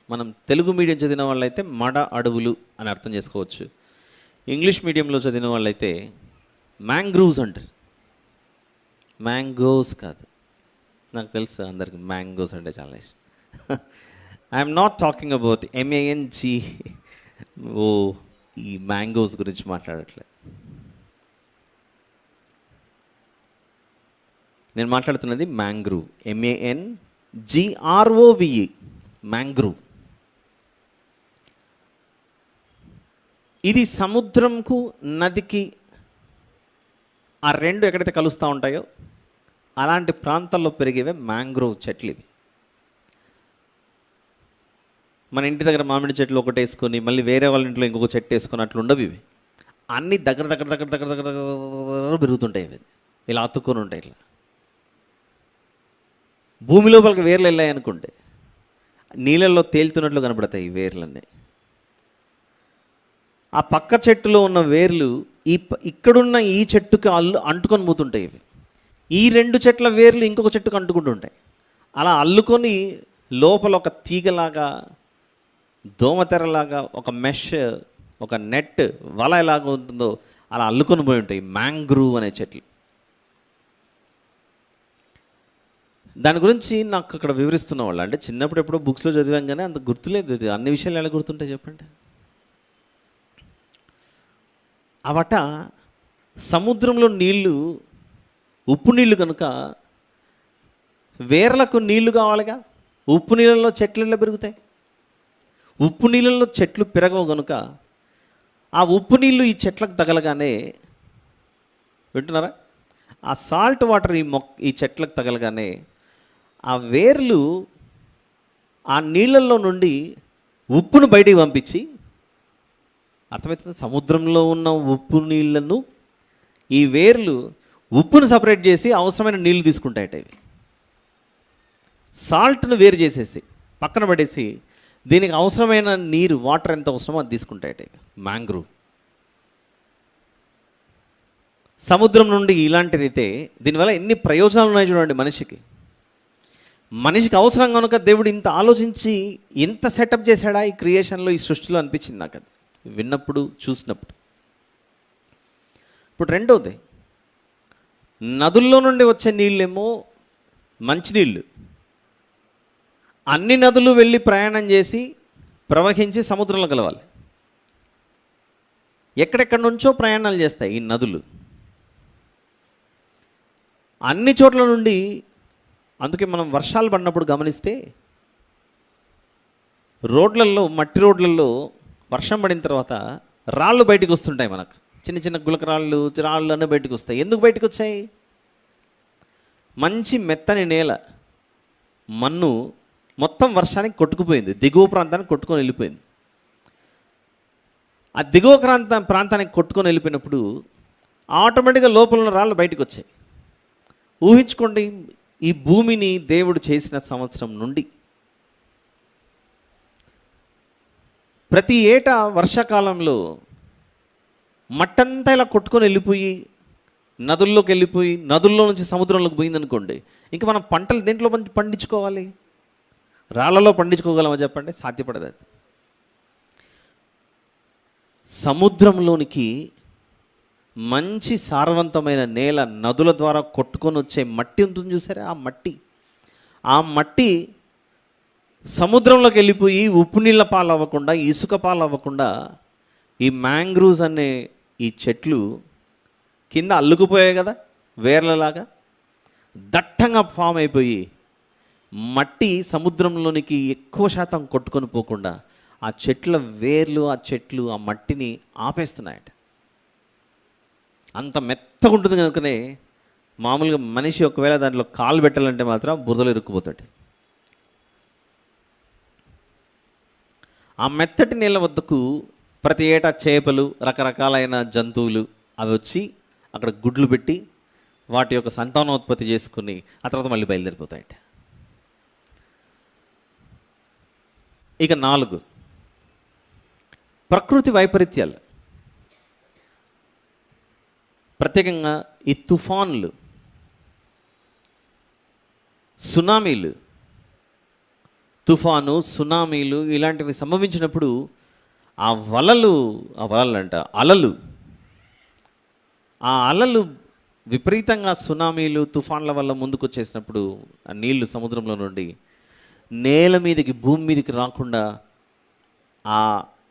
మనం తెలుగు మీడియం చదివిన వాళ్ళైతే మడ అడవులు అని అర్థం చేసుకోవచ్చు. ఇంగ్లీష్ మీడియంలో చదివిన వాళ్ళైతే మ్యాంగ్రూవ్స్ అంటారు. మ్యాంగోస్ కాదు, నాకు తెలుసు అందరికి మ్యాంగోస్ అంటే చాలా ఇష్టం. I'm not talking about MANGO, ఈ మ్యాంగోస్ గురించి మాట్లాడట్లేదు. నేను మాట్లాడుతున్నది మ్యాంగ్రూవ్, MANGROVE, మ్యాంగ్రూవ్. ఇది సముద్రంకు నదికి ఆ 2 ఎక్కడైతే కలుస్తూ ఉంటాయో అలాంటి ప్రాంతాల్లో పెరిగేవే మ్యాంగ్రోవ్ చెట్లు ఇవి. మన ఇంటి దగ్గర మామిడి చెట్లు ఒకటి వేసుకొని మళ్ళీ వేరే వాళ్ళ ఇంట్లో ఇంకొక చెట్టు వేసుకొని అట్లా ఉండవు ఇవి. అన్నీ దగ్గర పెరుగుతుంటాయి. ఇవి ఇలా అతుక్కొని ఉంటాయి. ఇట్లా భూమి లోపలికి వేర్లు వెళ్ళాయి అనుకుంటే నీళ్ళల్లో తేలుతున్నట్లు కనబడతాయి ఈ వేర్లన్నీ. ఆ పక్క చెట్టులో ఉన్న వేర్లు ఇక్కడున్న ఈ చెట్టుకి అంటుకొని పోతుంటాయి. ఇవి ఈ 2 చెట్ల వేర్లు ఇంకొక చెట్టుకు అంటుకుంటూ ఉంటాయి. అలా అల్లుకొని లోపల ఒక తీగలాగా, దోమతెరలాగా, ఒక మెష్, ఒక నెట్, వల ఎలాగ ఉంటుందో అలా అల్లుకొని పోయి ఉంటాయి మ్యాంగ్రూవ్ అనే చెట్లు. దాని గురించి నాకు అక్కడ వివరిస్తున్న వాళ్ళు, అంటే చిన్నప్పుడు ఎప్పుడో బుక్స్లో చదివాం కానీ అంత గుర్తులేదు. అన్ని విషయాలు ఎలా గుర్తుంటాయి చెప్పండి. అవట సముద్రంలో నీళ్లు ఉప్పు నీళ్లు కనుక వేర్లకు నీళ్లు కావాలిగా. ఉప్పు నీళ్ళల్లో చెట్లు ఎలా పెరుగుతాయి? ఉప్పు నీళ్ళల్లో చెట్లు పెరగవు కనుక ఆ ఉప్పు నీళ్ళు ఈ చెట్లకు తగలగానే, వింటున్నారా, ఆ సాల్ట్ వాటర్ ఈ చెట్లకు తగలగానే ఆ వేర్లు ఆ నీళ్ళల్లో నుండి ఉప్పును బయటికి పంపించి, అర్థమవుతుంది, సముద్రంలో ఉన్న ఉప్పు నీళ్లను ఈ వేర్లు ఉప్పును సపరేట్ చేసి అవసరమైన నీళ్లు తీసుకుంటాయట. ఇవి సాల్ట్ను వేరు చేసేసి పక్కన పడేసి దీనికి అవసరమైన నీరు, వాటర్ ఎంత అవసరమో అది తీసుకుంటాయట. మ్యాంగ్రూవ్ సముద్రం నుండి ఇలాంటిదైతే దీనివల్ల ఎన్ని ప్రయోజనాలు ఉన్నాయి చూడండి. మనిషికి అవసరం కనుక దేవుడు ఇంత ఆలోచించి ఇంత సెటప్ చేశాడా ఈ క్రియేషన్లో, ఈ సృష్టిలో అనిపించింది నాకు అది విన్నప్పుడు, చూసినప్పుడు. ఇప్పుడు రెండోది, నదుల్లో నుండి వచ్చే నీళ్ళేమో మంచినీళ్ళు. అన్ని నదులు వెళ్ళి ప్రయాణం చేసి ప్రవహించి సముద్రంలో కలవాలి. ఎక్కడెక్కడి నుంచో ప్రయాణాలు చేస్తాయి ఈ నదులు అన్ని చోట్ల నుండి. అందుకే మనం వర్షాలు పడినప్పుడు గమనిస్తే రోడ్లలో, మట్టి రోడ్లలో వర్షం పడిన తర్వాత రాళ్ళు బయటకు వస్తుంటాయి. మనకు చిన్న చిన్న గులకరాళ్ళు, రాళ్ళు అన్నీ బయటకు వస్తాయి. ఎందుకు బయటకు వచ్చాయి? మంచి మెత్తని నేల, మన్ను మొత్తం వర్షానికి కొట్టుకుపోయింది, దిగువ ప్రాంతానికి కొట్టుకొని వెళ్ళిపోయింది. ఆ దిగువ ప్రాంతానికి కొట్టుకొని వెళ్ళిపోయినప్పుడు ఆటోమేటిక్గా లోపల ఉన్న రాళ్ళు బయటకు వచ్చాయి. ఊహించుకోండి, ఈ భూమిని దేవుడు చేసిన సంవత్సరం నుండి ప్రతి ఏటా వర్షాకాలంలో మట్టంతా ఇలా కొట్టుకొని వెళ్ళిపోయి నదుల్లోకి వెళ్ళిపోయి నదుల్లో నుంచి సముద్రంలోకి పోయిందనుకోండి, ఇంకా మనం పంటలు దేంట్లో పండించుకోవాలి? రాళ్ళలో పండించుకోగలమా చెప్పండి? సాధ్యపడదు అది. సముద్రంలోనికి మంచి సారవంతమైన నేల, నదుల ద్వారా కొట్టుకొని వచ్చే మట్టి ఉంటుంది చూసారా, ఆ మట్టి సముద్రంలోకి వెళ్ళిపోయి ఉప్పు నీళ్ళ పాలు అవ్వకుండా, ఇసుక పాలు అవ్వకుండా ఈ మ్యాంగ్రూవ్స్ అనే ఈ చెట్లు కింద అల్లుకుపోయాయి కదా, వేర్లలాగా దట్టంగా ఫామ్ అయిపోయి మట్టి సముద్రంలోనికి ఎక్కువ శాతం కొట్టుకొని పోకుండా ఆ చెట్ల వేర్లు, ఆ చెట్లు ఆ మట్టిని ఆపేస్తున్నాయట. అంత మెత్తగా ఉంటుంది కనుకనే మామూలుగా మనిషి ఒకవేళ దాంట్లో కాలు పెట్టాలంటే మాత్రం బురదలో ఇరుక్కుపోతాడు. ఆ మెత్తటి నీళ్ళ వద్దకు ప్రతి ఏటా చేపలు, రకరకాలైన జంతువులు అవి వచ్చి అక్కడ గుడ్లు పెట్టి వాటి యొక్క సంతానోత్పత్తి చేసుకుని ఆ తర్వాత మళ్ళీ బయలుదేరిపోతాయట. ఇక 4, ప్రకృతి వైపరీత్యాలు. ప్రత్యేకంగా ఈ తుఫాన్లు, సునామీలు, సునామీలు ఇలాంటివి సంభవించినప్పుడు ఆ అలలు విపరీతంగా సునామీలు, తుఫాన్ల వల్ల ముందుకు వచ్చేసినప్పుడు ఆ నీళ్లు సముద్రంలో నుండి నేల మీదకి, భూమి మీదకి రాకుండా ఆ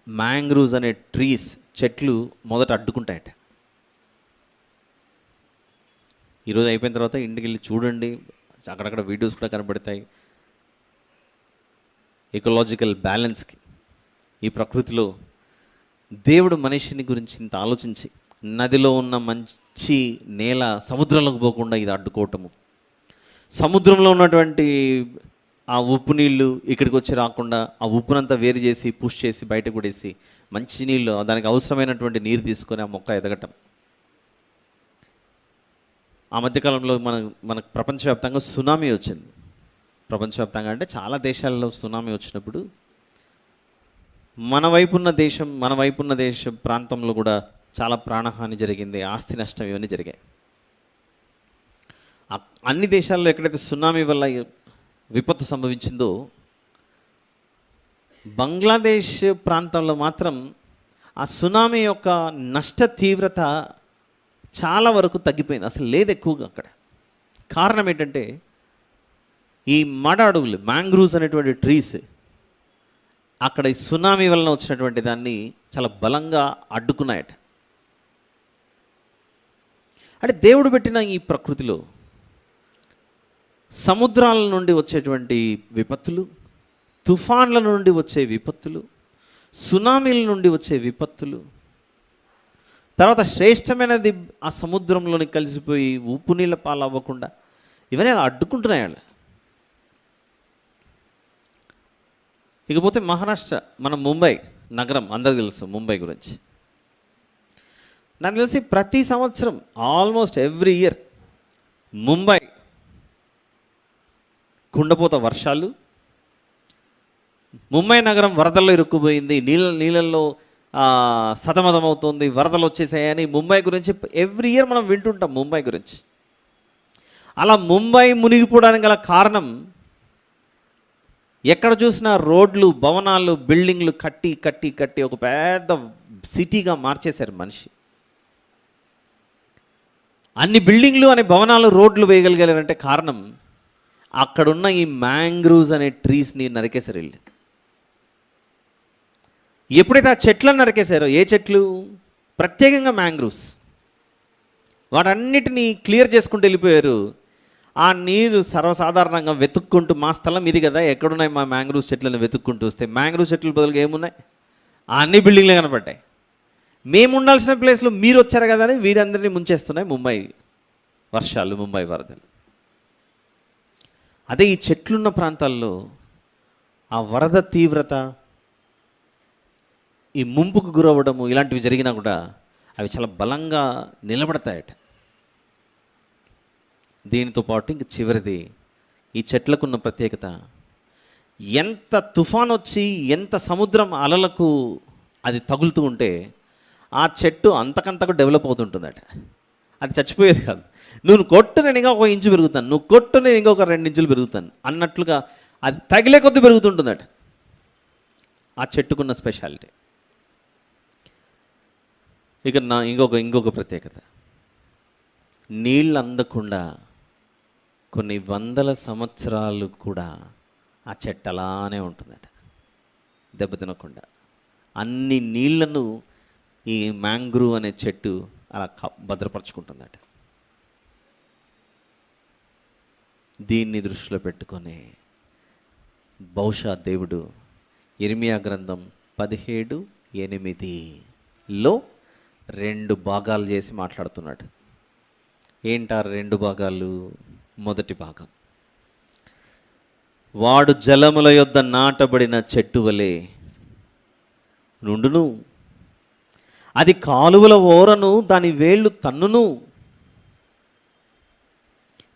మ్యాంగ్రూవ్స్ అనే ట్రీస్, చెట్లు మొదట అడ్డుకుంటాయట. ఈరోజు అయిపోయిన తర్వాత ఇంటికి వెళ్ళి చూడండి, అక్కడక్కడ వీడియోస్ కూడా కనబడతాయి. ఎకలాజికల్ బ్యాలెన్స్కి, ఈ ప్రకృతిలో దేవుడు మనిషిని గురించి ఇంత ఆలోచించి నదిలో ఉన్న మంచి నేల సముద్రంలోకి పోకుండా ఇది అడ్డుకోవటము, సముద్రంలో ఉన్నటువంటి ఆ ఉప్పు నీళ్ళు ఇక్కడికి వచ్చి రాకుండా ఆ ఉప్పునంతా వేరు చేసి పుష్ చేసి బయట కూడేసి మంచి నీళ్ళు, దానికి అవసరమైనటువంటి నీరు తీసుకొని ఆ మొక్క ఎదగటం. ఆ మధ్యకాలంలో మనకు ప్రపంచవ్యాప్తంగా సునామీ వచ్చింది. ప్రపంచవ్యాప్తంగా అంటే చాలా దేశాల్లో సునామీ వచ్చినప్పుడు మన వైపున్న దేశ ప్రాంతంలో కూడా చాలా ప్రాణహాని జరిగింది, ఆస్తి నష్టం ఇవన్నీ జరిగాయి. అన్ని దేశాల్లో ఎక్కడైతే సునామీ వల్ల విపత్తు సంభవించిందో బంగ్లాదేశ్ ప్రాంతంలో మాత్రం ఆ సునామీ యొక్క నష్ట తీవ్రత చాలా వరకు తగ్గిపోయింది, అసలు లేదు ఎక్కువగా అక్కడ. కారణం ఏంటంటే ఈ మడ అడవులు మ్యాంగ్రూవ్స్ అనేటువంటి ట్రీస్ అక్కడ ఈ సునామీ వలన వచ్చినటువంటి దాన్ని చాలా బలంగా అడ్డుకున్నాయట. అంటే దేవుడు పెట్టిన ఈ ప్రకృతిలో సముద్రాల నుండి వచ్చేటువంటి విపత్తులు, తుఫాన్ల నుండి వచ్చే విపత్తులు, సునామీల నుండి వచ్చే విపత్తులు, తర్వాత శ్రేష్టమైనది ఆ సముద్రంలోని కలిసిపోయి ఉప్పు నీళ్ళ పాలు అవ్వకుండా ఇవన్నీ అలా అడ్డుకుంటున్నాయి వాళ్ళు. ఇకపోతే మహారాష్ట్ర, మన ముంబై నగరం అందరికీ తెలుసు ముంబై గురించి. నాకు తెలిసి ప్రతి సంవత్సరం ఆల్మోస్ట్ ఎవ్రీ ఇయర్ ముంబై కుండపోత వర్షాలు, ముంబై నగరం వరదల్లో ఇరుక్కుపోయింది, నీళ్ళల్లో సతమతమవుతుంది, వరదలు వచ్చేసాయని ముంబై గురించి ఎవ్రీ ఇయర్ మనం వింటుంటాం ముంబై గురించి. అలా ముంబై మునిగిపోవడానికి గల కారణం ఎక్కడ చూసినా రోడ్లు, భవనాలు, బిల్డింగ్లు కట్టి కట్టి కట్టి ఒక పెద్ద సిటీగా మార్చేశారు మనిషి. అన్ని బిల్డింగ్లు అనే భవనాలు, రోడ్లు వేయగలిగారంటే కారణం అక్కడున్న ఈ మ్యాంగ్రూవ్స్ అనే ట్రీస్ని నరికేశారు వీళ్ళు. ఎప్పుడైతే ఆ చెట్లను నరికేశారో, ఏ చెట్లు? ప్రత్యేకంగా మ్యాంగ్రూవ్స్, వాటన్నిటినీ క్లియర్ చేసుకుంటూ వెళ్ళిపోయారు. ఆ నీరు సర్వసాధారణంగా వెతుక్కుంటూ, మా స్థలం ఇది కదా, ఎక్కడున్నాయి మా మ్యాంగ్రూవ్స్ చెట్లను వెతుక్కుంటూ వస్తే మ్యాంగ్రూవ్ చెట్లు బదులుగా ఏమున్నాయి? అన్ని బిల్డింగ్లే కనపడ్డాయి. మేము ఉండాల్సిన ప్లేస్లో మీరు వచ్చారు కదా అని వీరందరినీ ముంచేస్తున్నాయి ముంబై వర్షాలు, ముంబై వరదలు. అదే ఈ చెట్లున్న ప్రాంతాల్లో ఆ వరద తీవ్రత, ఈ ముంపుకు గురవ్వడము ఇలాంటివి జరిగినా కూడా అవి చాలా బలంగా నిలబడతాయట. దీనితో పాటు ఇంక చివరిది ఈ చెట్లకున్న ప్రత్యేకత, ఎంత తుఫాన్ వచ్చి ఎంత సముద్రం అలలకు అది తగులుతూ ఉంటే ఆ చెట్టు అంతకంతకు డెవలప్ అవుతుంటుందట. అది చచ్చిపోయేది కాదు. నువ్వు కొట్టు, నేను ఇంకా 1 ఇంచు పెరుగుతాను, నువ్వు కొట్టు, నేను ఇంకొక 2 ఇంచులు పెరుగుతాను అన్నట్లుగా అది తగిలే కొద్దీ పెరుగుతుంటుందట. ఆ చెట్టుకున్న స్పెషాలిటీ. ఇక ఇంకొక ప్రత్యేకత, నీళ్ళు అందకుండా కొన్ని వందల సంవత్సరాలు కూడా ఆ చెట్టు అలానే ఉంటుందట, దెబ్బతినకుండా. అన్ని నీళ్లను ఈ మ్యాంగ్రూవ్ అనే చెట్టు అలా భద్రపరచుకుంటుందట. దీన్ని దృష్టిలో పెట్టుకొని బహుశా దేవుడు ఇర్మియా గ్రంథం 17:8లో 2 భాగాలు చేసి మాట్లాడుతున్నాడు. ఏంటారు 2 భాగాలు? మొదటి భాగం, వాడు జలముల యొద్ద నాటబడిన చెట్టు వలె నుండును, అది కాలువల ఓరను దాని వేళ్ళు తన్నును.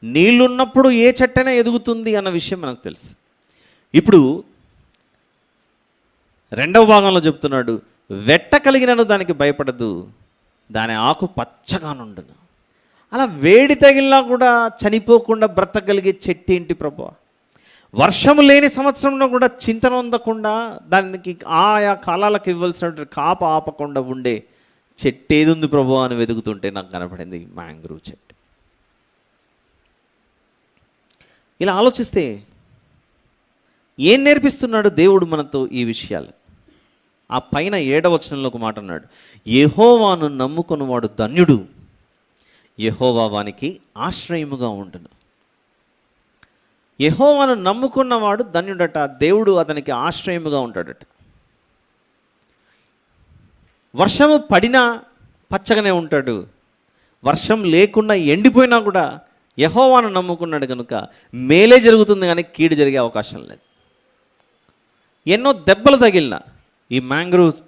నీళ్లున్నప్పుడు ఏ చెట్టైనా ఎదుగుతుంది అన్న విషయం మనకు తెలుసు. ఇప్పుడు 2వ భాగంలో చెప్తున్నాడు, వెట్ట కలిగినను దానికి భయపడదు, దాని ఆకు పచ్చగా నుండును. అలా వేడి తగిలినా కూడా చనిపోకుండా బ్రతకగలిగే చెట్టు ఏంటి ప్రభు? వర్షము లేని సంవత్సరంలో కూడా చింతన పొందకుండా దానికి ఆయా కాలాలకు ఇవ్వాల్సిన కాప ఆపకుండా ఉండే చెట్టు ఏది ఉంది ప్రభు అని వెతుకుతుంటే నాకు కనపడింది మ్యాంగ్రూవ్ చెట్టు. ఇలా ఆలోచిస్తే ఏం నేర్పిస్తున్నాడు దేవుడు మనతో ఈ విషయాలు? ఆ పైన 7వ వచనంలో ఒక మాట అన్నాడు, యెహోవాను నమ్ముకొనువాడు ధన్యుడు, యెహోవా వానికి ఆశ్రయముగా ఉండును. యెహోవాను నమ్ముకున్నవాడు ధన్యుడట, దేవుడు అతనికి ఆశ్రయముగా ఉంటాడట. వర్షము పడినా పచ్చగానే ఉంటాడు, వర్షం లేకుండా ఎండిపోయినా కూడా యెహోవాను నమ్ముకున్నాడు కనుక మేలే జరుగుతుంది కానీ కీడు జరిగే అవకాశం లేదు. ఎన్నో దెబ్బలు తగిలిన ఈ మ్యాంగ్రూవ్స్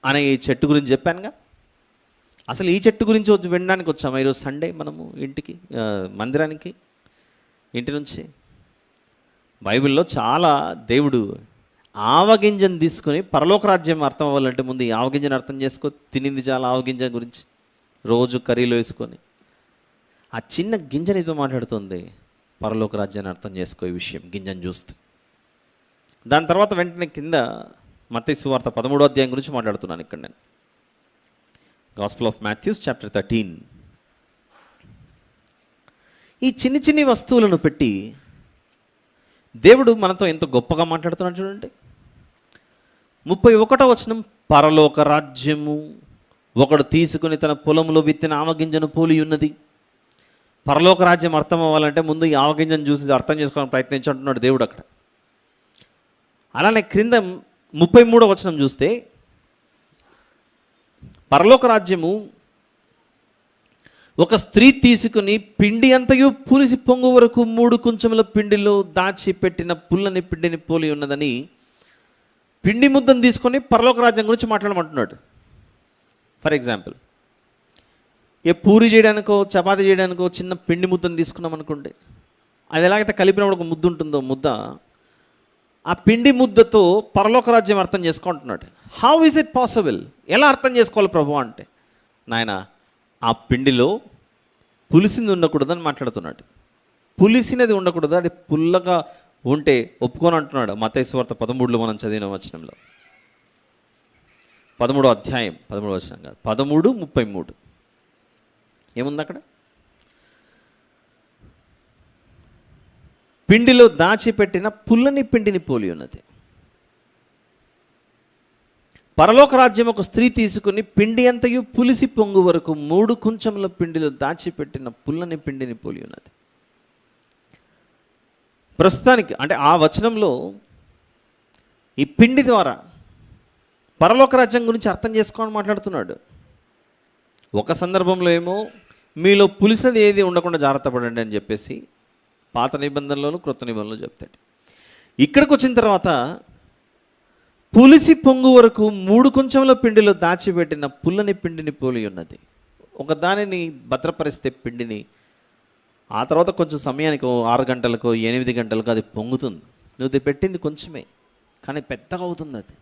అనే ఈ చెట్టు గురించి చెప్పానుగా. అసలు ఈ చెట్టు గురించి వచ్చి వినడానికి వచ్చాము ఈరోజు సండే మనము ఇంటికి, మందిరానికి, ఇంటి నుంచి. బైబిల్లో చాలా దేవుడు ఆవగింజను తీసుకొని పరలోక రాజ్యం అర్థం అవ్వాలంటే ముందు ఈ ఆవగింజను అర్థం చేసుకో. తినింది చాలా ఆవగింజ గురించి, రోజు కర్రీలో వేసుకొని ఆ చిన్న గింజనితో మాట్లాడుతుంది. పరలోక రాజ్యాన్ని అర్థం చేసుకో ఈ విషయం గింజను చూస్తే. దాని తర్వాత వెంటనే కింద మత్తయి సువార్త 13వ అధ్యాయం గురించి మాట్లాడుతున్నాను ఇక్కడ నేను. Gospel of Matthews chapter 13. ఈ చిన్ని చిన్ని వస్తువులను పెట్టి దేవుడు మనతో ఎంత గొప్పగా మాట్లాడుతున్నాడు చూడండి. 31వ వచనం, పరలోక రాజ్యము ఒకడు తీసుకుని తన పొలంలో విత్తిన ఆవగింజను పోలి ఉన్నది. పరలోక రాజ్యం అర్థం అవ్వాలంటే ముందు ఈ ఆవగింజను చూసి అర్థం చేసుకోవడానికి ప్రయత్నించుంటున్నాడు దేవుడు అక్కడ. అలానే క్రింద 33వ వచనం చూస్తే, పరలోక రాజ్యము ఒక స్త్రీ తీసుకుని పిండి అంతయు పులిసి పొంగు వరకు 3 కుంచముల పిండిలో దాచిపెట్టిన పుల్లని పిండిని పోలి ఉన్నదని పిండి ముద్దను తీసుకొని పరలోక రాజ్యం గురించి మాట్లాడమంటున్నాడు. ఫర్ ఎగ్జాంపుల్, పూరి చేయడానికో చపాతీ చేయడానికో చిన్న పిండి ముద్దను తీసుకున్నాం అనుకోండి, అది ఎలాగైతే కలిపినప్పుడు ఒక ముద్ద ఉంటుందో ముద్ద, ఆ పిండి ముద్దతో పరలోక రాజ్యం అర్థం చేసుకుంటున్నాడు. How is it possible? ఎలా అర్థం చేసుకోవాలి ప్రభు అంటే, నాయన ఆ పిండిలో పులిసింది ఉండకూడదని మాట్లాడుతున్నాడు. పులిసినది ఉండకూడదు, అది పుల్లగా ఉంటే ఒప్పుకొని అంటున్నాడు. మత్తయి సువార్త 13లో మనం చదివిన వచనంలో, 13వ అధ్యాయం 13వ వచనం కాదు, 13:33 ఏముంది అక్కడ? పిండిలో దాచిపెట్టిన పుల్లని పిండిని పోలి ఉన్నది. పరలోక రాజ్యం ఒక స్త్రీ తీసుకుని పిండి అంతయు పులిసి పొంగు వరకు 3 కుంచముల పిండిలో దాచిపెట్టిన పుల్లని పిండిని పోలి ఉన్నది. ప్రస్తుతానికి అంటే ఆ వచనంలో ఈ పిండి ద్వారా పరలోక రాజ్యం గురించి అర్థం చేసుకోవాలని మాట్లాడుతున్నాడు. ఒక సందర్భంలో ఏమో మీలో పులిసినది ఏది ఉండకుండా జాగ్రత్త పడండి అని చెప్పేసి పాత నిబంధనలోను క్రొత్త నిబంధనలో చెప్తాడు. ఇక్కడికి వచ్చిన తర్వాత పులిసి పొంగు వరకు 3 కుంచముల పిండిలో దాచిపెట్టిన పుల్లని పిండిని పోలి ఉన్నది. ఒక దానిని భద్రపరిస్తే పిండిని, ఆ తర్వాత కొంచెం సమయానికి 6 గంటలకు 8 గంటలకు అది పొంగుతుంది. నువ్వు పెట్టింది కొంచెమే కానీ పెద్దగా అవుతుంది అది.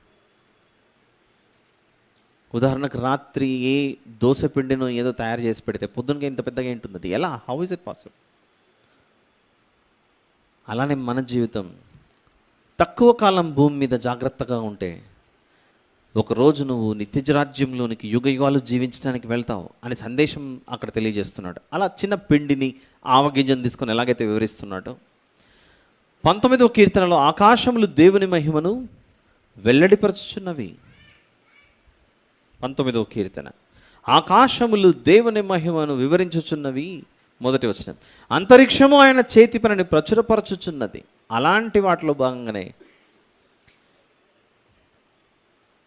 ఉదాహరణకు రాత్రి ఏ దోశ పిండినో ఏదో తయారు చేసి పెడితే పొద్దునకి ఇంత పెద్దగా ఉంటుంది అది. ఎలా? How is it possible? అలానే మన జీవితం తక్కువ కాలం భూమి మీద జాగ్రత్తగా ఉంటే ఒకరోజు నువ్వు నిత్యరాజ్యంలోనికి యుగ యుగాలు జీవించడానికి వెళ్తావు అనే సందేశం అక్కడ తెలియజేస్తున్నాడు. అలా చిన్న పిండిని ఆవగింజను తీసుకొని ఎలాగైతే వివరిస్తున్నాడో, 19వ కీర్తనలో ఆకాశములు దేవుని మహిమను వెల్లడిపరచుచున్నవి. 19వ కీర్తన, ఆకాశములు దేవుని మహిమను వివరించుచున్నవి. మొదటి వచనం, అంతరిక్షము ఆయన చేతి పనిని ప్రచురపరచుచున్నది. అలాంటి వాటిలో భాగంగానే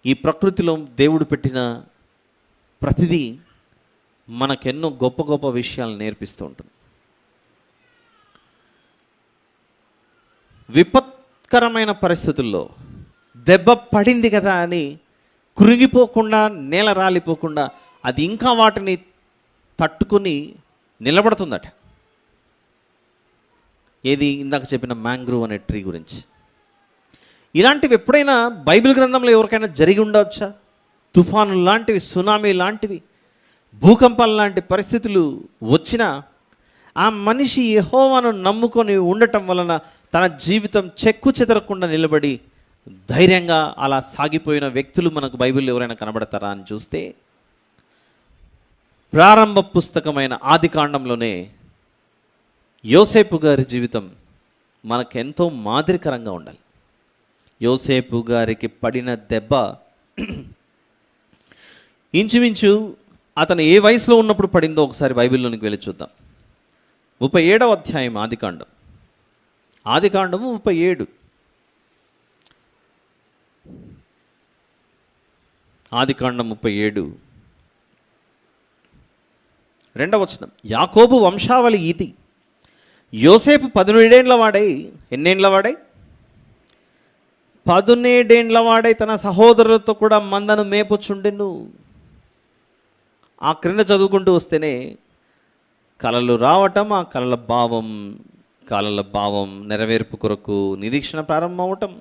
ఈ ప్రకృతిలో దేవుడు పెట్టిన ప్రతిదీ మనకెన్నో గొప్ప గొప్ప విషయాలు నేర్పిస్తూ ఉంటుంది. విపత్కరమైన పరిస్థితుల్లో దెబ్బ పడింది కదా అని కృంగిపోకుండా, నేల రాలిపోకుండా అది ఇంకా వాటిని తట్టుకొని నిలబడుతుందట. ఏది? ఇందాక చెప్పిన మ్యాంగ్రూవ్ అనే ట్రీ గురించి. ఇలాంటివి ఎప్పుడైనా బైబిల్ గ్రంథంలో ఎవరికైనా జరిగి ఉండవచ్చా? తుఫాను లాంటివి, సునామీ లాంటివి, భూకంపాలు లాంటి పరిస్థితులు వచ్చినా ఆ మనిషి యెహోవాను నమ్ముకొని ఉండటం వలన తన జీవితం చెక్కు చెదరకుండా నిలబడి ధైర్యంగా అలా సాగిపోయిన వ్యక్తులు మనకు బైబిల్లో ఎవరైనా కనబడతారా అని చూస్తే, ప్రారంభ పుస్తకమైన ఆదికాండంలోనే యోసేపు గారి జీవితం మనకెంతో మాదిరికరంగా ఉండాలి. యోసేపు గారికి పడిన దెబ్బ ఇంచుమించు అతను ఏ వయసులో ఉన్నప్పుడు పడిందో ఒకసారి బైబిల్లోనికి వెళ్ళి చూద్దాం. 37వ అధ్యాయం ఆదికాండం, 37. ఆదికాండం 37 2వ వచనం, యాకోబు వంశావళి ఇది. యోసేపు 17 ఏండ్ల వాడై, ఎన్నేండ్ల వాడై? 17 ఏండ్ల వాడై తన సహోదరులతో కూడా మందను మేపుచుండెను. ఆ క్రింద చదువుకుంటూ వస్తేనే కలలు రావటం, ఆ కలల భావం నెరవేర్పు కొరకు నిరీక్షణ ప్రారంభం అవటం.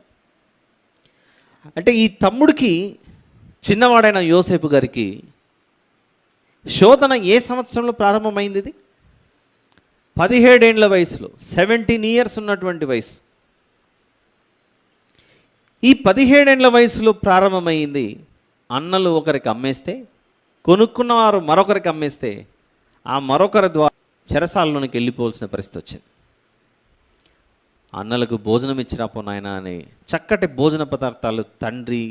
అంటే ఈ తమ్ముడికి, చిన్నవాడైన యోసేపు గారికి శోధన ఏ సంవత్సరంలో ప్రారంభమైంది? ఇది 17 ఏండ్ల వయసులో, 17 ఇయర్స్ ఉన్నటువంటి వయసు. ఈ 17 ఏండ్ల వయసులో ప్రారంభమైంది. అన్నలు ఒకరికి అమ్మేస్తే, కొనుక్కున్నవారు మరొకరికి అమ్మేస్తే, ఆ మరొకరి ద్వారా చెరసాలలోనికి వెళ్ళిపోవాల్సిన పరిస్థితి వచ్చింది. అన్నలకు భోజనం ఇచ్చిరాపో నాయన అని చక్కటి భోజన పదార్థాలు తండ్రి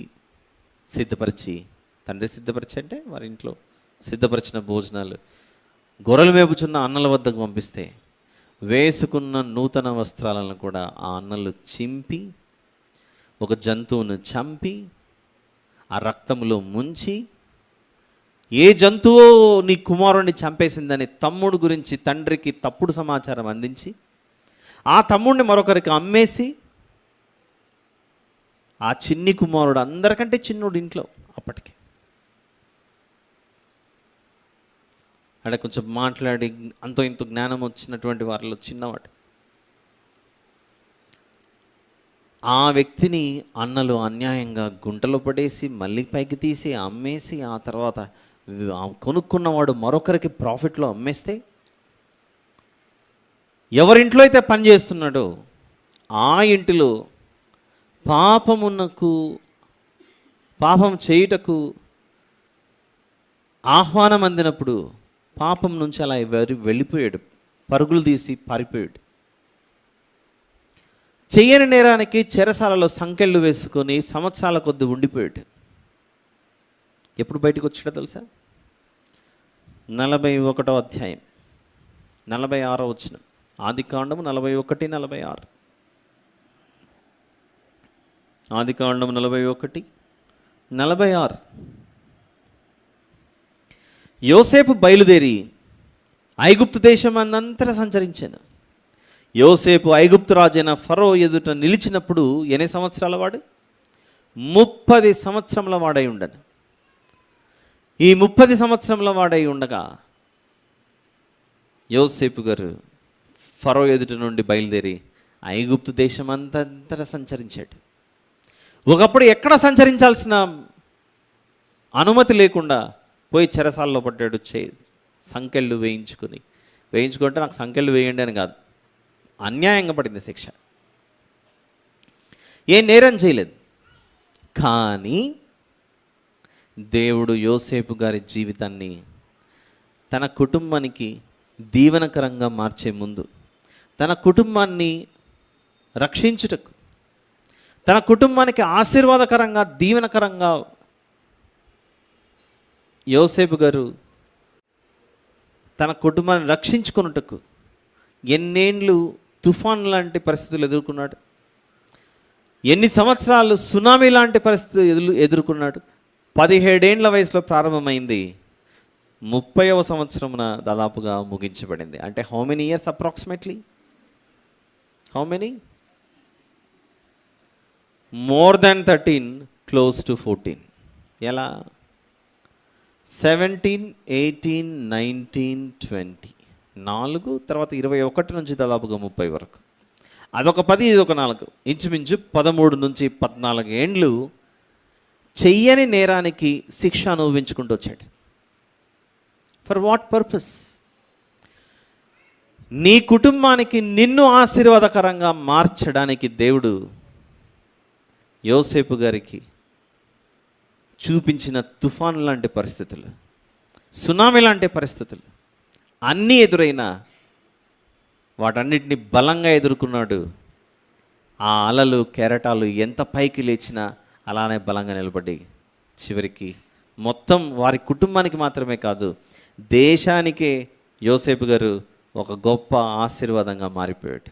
సిద్ధపరిచి అంటే వారి ఇంట్లో సిద్ధపరిచిన భోజనాలు గొర్రెలు మేపుచున్న అన్నల వద్దకు పంపిస్తే వేసుకున్న నూతన వస్త్రాలను కూడా ఆ అన్నలు చింపి ఒక జంతువును చంపి ఆ రక్తంలో ముంచి, ఏ జంతువు నీ కుమారుణ్ణి చంపేసిందని తమ్ముడు గురించి తండ్రికి తప్పుడు సమాచారం అందించి ఆ తమ్ముడిని మరొకరికి అమ్మేసి ఆ చిన్ని కుమారుడు అందరికంటే చిన్నోడు ఇంట్లో అప్పటికి అక్కడ కొంచెం మాట్లాడి అంతో ఇంత జ్ఞానం వచ్చినటువంటి వారిలో చిన్నవాడు ఆ వ్యక్తిని అన్నలు అన్యాయంగా గుంటలో పడేసి మళ్ళీ పైకి తీసి అమ్మేసి ఆ తర్వాత కొనుక్కున్నవాడు మరొకరికి ప్రాఫిట్లో అమ్మేస్తే ఎవరింట్లో అయితే పని చేస్తున్నాడో ఆ ఇంటిలో పాపం చేయుటకు ఆహ్వానం అందినప్పుడు పాపం నుంచి అలా వెళ్ళిపోయాడు, పరుగులు తీసి పారిపోయాడు. చెయ్యని నేరానికి చెరసాలలో సంకెళ్ళు వేసుకొని సంవత్సరాల కొద్ది ఉండిపోయాడు. ఎప్పుడు బయటకు వచ్చాడో తెలుసా? 41వ అధ్యాయం 46వ వచనం, ఆదికాండము 41, 46. ఆదికాండము 41, 46. యోసేపు బయలుదేరి ఐగుప్తు దేశం అందంతటా సంచరించాను. యోసేపు ఐగుప్తు రాజైన ఫరో ఎదుట నిలిచినప్పుడు ఎన్ని సంవత్సరాల వాడు? 30 సంవత్సరముల వాడై ఉండను. ఈ 30 సంవత్సరముల వాడై ఉండగా యోసేపు గారు ఫరో ఎదుట నుండి బయలుదేరి ఐగుప్తు దేశం అంతటా సంచరించాడు. ఒకప్పుడు ఎక్కడ సంచరించాల్సిన అనుమతి లేకుండా పోయి చెరసాల్లో పడ్డాడు. సంకెళ్ళు వేయించుకుంటే నాకు సంకెళ్ళు వేయండి అని కాదు, అన్యాయంగా పడింది శిక్ష. ఏం నేరం చేయలేదు, కానీ దేవుడు యోసేపు గారి జీవితాన్ని తన కుటుంబానికి దీవెనకరంగా మార్చే ముందు, తన కుటుంబాన్ని రక్షించుటకు, తన కుటుంబానికి ఆశీర్వాదకరంగా దీవెనకరంగా యోసేపు గారు తన కుటుంబాన్ని రక్షించుకున్నట్టుకు ఎన్నేండ్లు తుఫాన్ లాంటి పరిస్థితులు ఎదుర్కొన్నాడు, ఎన్ని సంవత్సరాలు సునామీ లాంటి పరిస్థితులు ఎదుర్కొన్నాడు. 17 ఏండ్ల వయసులో ప్రారంభమైంది, 30వ సంవత్సరమున దాదాపుగా ముగించబడింది. అంటే how many years approximately? How many? More than 13, close to 14. ఎలా? 17, 18, 19, 20, 4, తర్వాత 21 నుంచి దాదాపుగా 30 వరకు. అదొక 10, ఇదొక 4, ఇంచుమించు 13 నుంచి 14 ఏండ్లు చెయ్యని నేరానికి శిక్ష అనుభవించుకుంటూ వచ్చాడు. For what purpose? నీ కుటుంబానికి నిన్ను ఆశీర్వాదకరంగా మార్చడానికి దేవుడు యోసేపు గారికి చూపించిన తుఫాన్ లాంటి పరిస్థితులు, సునామీ లాంటి పరిస్థితులు అన్నీ ఎదురైనా వాటన్నిటిని బలంగా ఎదుర్కొన్నాడు. ఆ అలలు కెరటాలు ఎంత పైకి లేచినా అలానే బలంగా నిలబడి చివరికి మొత్తం వారి కుటుంబానికి మాత్రమే కాదు, దేశానికే యోసేపు గారు ఒక గొప్ప ఆశీర్వాదంగా మారిపోయాడు.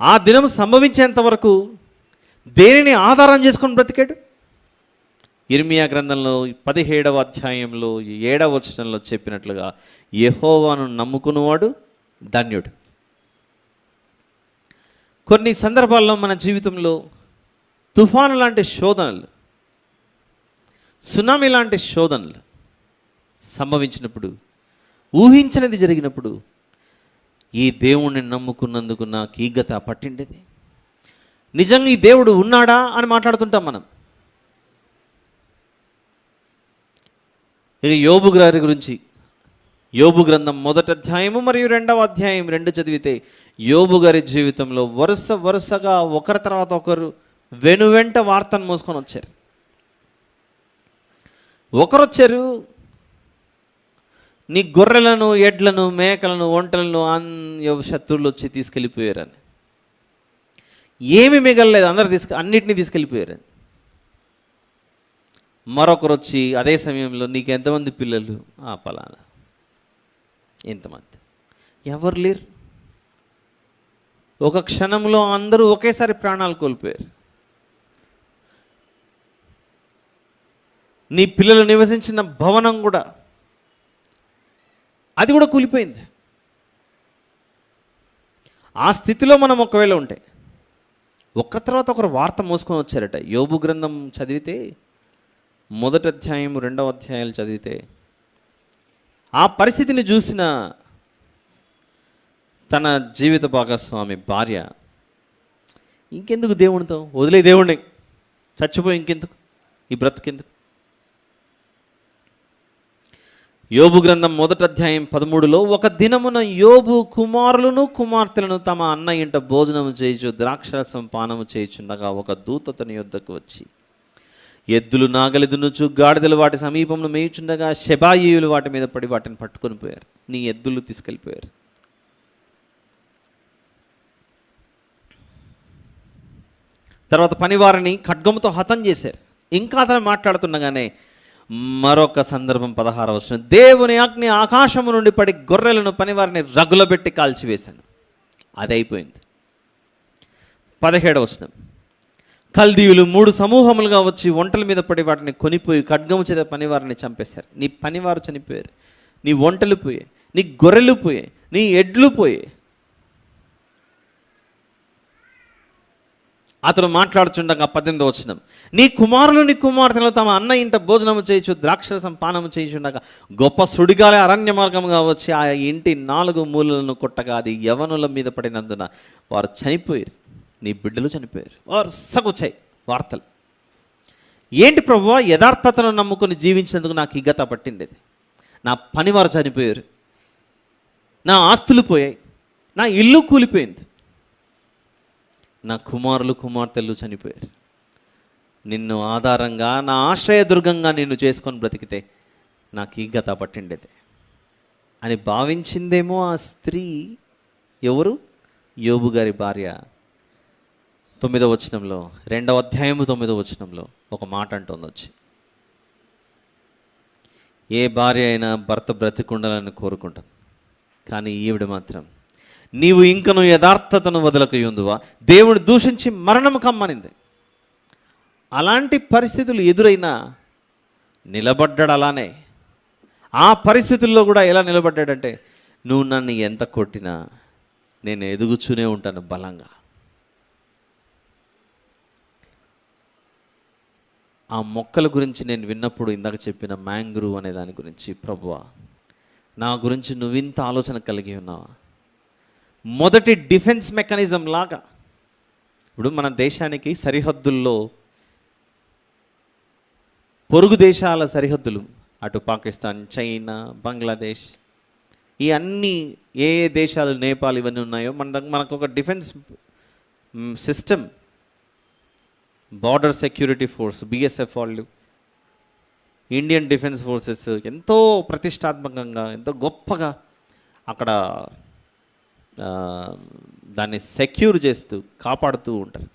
ఆ దినం సంభవించేంత వరకు దేనిని ఆధారం చేసుకొని బ్రతికాడు? ఇర్మియా గ్రంథంలో 17వ అధ్యాయంలో 7వ వచనంలో చెప్పినట్లుగా యెహోవాను నమ్ముకున్నవాడు ధన్యుడు. కొన్ని సందర్భాల్లో మన జీవితంలో తుఫాను లాంటి శోధనలు, సునామీ లాంటి శోధనలు సంభవించినప్పుడు, ఊహించనిది జరిగినప్పుడు, ఈ దేవుణ్ణి నమ్ముకున్నందుకు నాకు ఈ గత పట్టిండేది, నిజంగా ఈ దేవుడు ఉన్నాడా అని మాట్లాడుతుంటాం మనం. ఇక యోబు గారి గురించి, యోబు గ్రంథం 1వ అధ్యాయము మరియు 2వ అధ్యాయం 2 చదివితే యోబు గారి జీవితంలో వరుసగా ఒకరి తర్వాత ఒకరు వెనువెంట వార్తను మోసుకొని వచ్చారు. ఒకరు వచ్చారు, నీ గొర్రెలను, ఎడ్లను, మేకలను, ఒంటలను శత్రువులు వచ్చి తీసుకెళ్ళిపోయారని. ఏమి మిగలలేదు, అన్నిటినీ తీసుకెళ్ళిపోయారని. మరొకరు వచ్చి అదే సమయంలో నీకు ఎంతమంది పిల్లలు? పలానా. ఎంతమంది? ఎవరు లేరు. ఒక క్షణంలో అందరూ ఒకేసారి ప్రాణాలు కోల్పోయారు. నీ పిల్లలు నివసించిన భవనం కూడా, అది కూడా కూలిపోయింది. ఆ స్థితిలో మనం ఒకవేళ ఉంటే, ఒకరి తర్వాత ఒకరు వార్త మోసుకొని వచ్చారట. యోబు గ్రంథం చదివితే, మొదటి అధ్యాయం, 2వ అధ్యాయాలు చదివితే, ఆ పరిస్థితిని చూసిన తన జీవిత భాగస్వామి భార్య, ఇంకెందుకు దేవునితో, వదిలే దేవుణ్ణి, చచ్చిపోయి ఇంకెందుకు, ఈ బ్రతుకెందుకు. యోబు గ్రంథం 1వ అధ్యాయం 13లో, ఒక దినమున యోబు కుమారులను కుమార్తెలను తమ అన్న ఇంట భోజనము చేయుచు ద్రాక్షరసం పానము చేయుచుండగా ఒక దూత అతని యొద్దకు వచ్చి, ఎద్దులు నాగలి దున్నుచు గాడిదలు వాటి సమీపంలో మేయుచుండగా శెబాయీయులు వాటి మీద పడి వాటిని పట్టుకొని పోయారు. నీ ఎద్దులు తీసుకెళ్ళిపోయారు. తర్వాత పనివారిని ఖడ్గముతో హతం చేశారు. ఇంకా అతను మాట్లాడుతుండగానే మరొక సందర్భం 16వ వచనం, దేవుని అగ్ని ఆకాశము నుండి పడి గొర్రెలను, పనివారిని రగులబెట్టి కాల్చివేశాను. అది అయిపోయింది. 17వ వచనం, కల్దీయులు 3 సమూహములుగా వచ్చి ఒంటల మీద పడి వాటిని కొనిపోయి ఖడ్గము చేత పనివారిని చంపేశారు. నీ పనివారు చనిపోయారు, నీ ఒంటలు పోయాయి, నీ గొర్రెలు పోయాయి, నీ ఎడ్లు పోయాయి. అతడు మాట్లాడుచుండగా 18వ వచనం, నీ కుమారులు నీ కుమార్తెలు తమ అన్న ఇంట భోజనము చేయొచ్చు ద్రాక్షరసం పానము చేయుచుండగా గొప్ప సుడిగాలి అరణ్య మార్గముగా వచ్చి ఆ ఇంటి 4 మూలలను కొట్టగా అది యవనుల మీద పడినందున వారు చనిపోయారు. నీ బిడ్డలు చనిపోయారు. వారు సగొచ్చాయి వార్తలు. ఏంటి ప్రభువా, యథార్థతను నమ్ముకొని జీవించినందుకు నాకు ఈ గత పట్టింది. నా పనివారు చనిపోయారు, నా ఆస్తులు పోయాయి, నా ఇల్లు కూలిపోయింది, నా కుమారులు కుమార్తెలు చనిపోయారు. నిన్ను ఆధారంగా, నా ఆశ్రయదుర్గంగా నిన్ను చేసుకొని బ్రతికితే నాకు ఈ గత పట్టిండేది అని భావించిందేమో ఆ స్త్రీ. ఎవరు? యోబు గారి భార్య. 9వ వచనంలో, 2వ అధ్యాయము 9వ వచనంలో ఒక మాట అంటుంది వచ్చి, ఏ భార్య అయినా భర్త బ్రతికుండాలని కోరుకుంటుంది, కానీ ఈవిడ మాత్రం నీవు ఇంకను యథార్థతను వదలకయుందువా, దేవుని దూషించి మరణము కమ్మనింది. అలాంటి పరిస్థితులు ఎదురైనా నిలబడ్డాడు. అలానే ఆ పరిస్థితుల్లో కూడా ఎలా నిలబడ్డాడంటే, నువ్వు నన్ను ఎంత కొట్టినా నేను ఎదుగుతూనే ఉంటాను బలంగా. ఆ మొక్కల గురించి నేను విన్నప్పుడు ఇందాక చెప్పిన మ్యాంగ్రూవ్ అనే దాని గురించి, ప్రభువా నా గురించి నువ్వింత ఆలోచన కలిగి ఉన్నావా? మొదటి డిఫెన్స్ మెకానిజం లాగా. ఇప్పుడు మన దేశానికి సరిహద్దుల్లో, పొరుగు దేశాల సరిహద్దులు, అటు పాకిస్తాన్, చైనా, బంగ్లాదేశ్, ఈ అన్ని ఏ దేశాలు, నేపాల్ ఇవన్నీ ఉన్నాయో మనకు ఒక defence system, border security force, BSF వాళ్ళు, ఇండియన్ డిఫెన్స్ ఫోర్సెస్ ఎంతో ప్రతిష్టాత్మకంగా, ఎంతో గొప్పగా అక్కడ దాన్ని సెక్యూర్ చేస్తూ కాపాడుతూ ఉంటారు.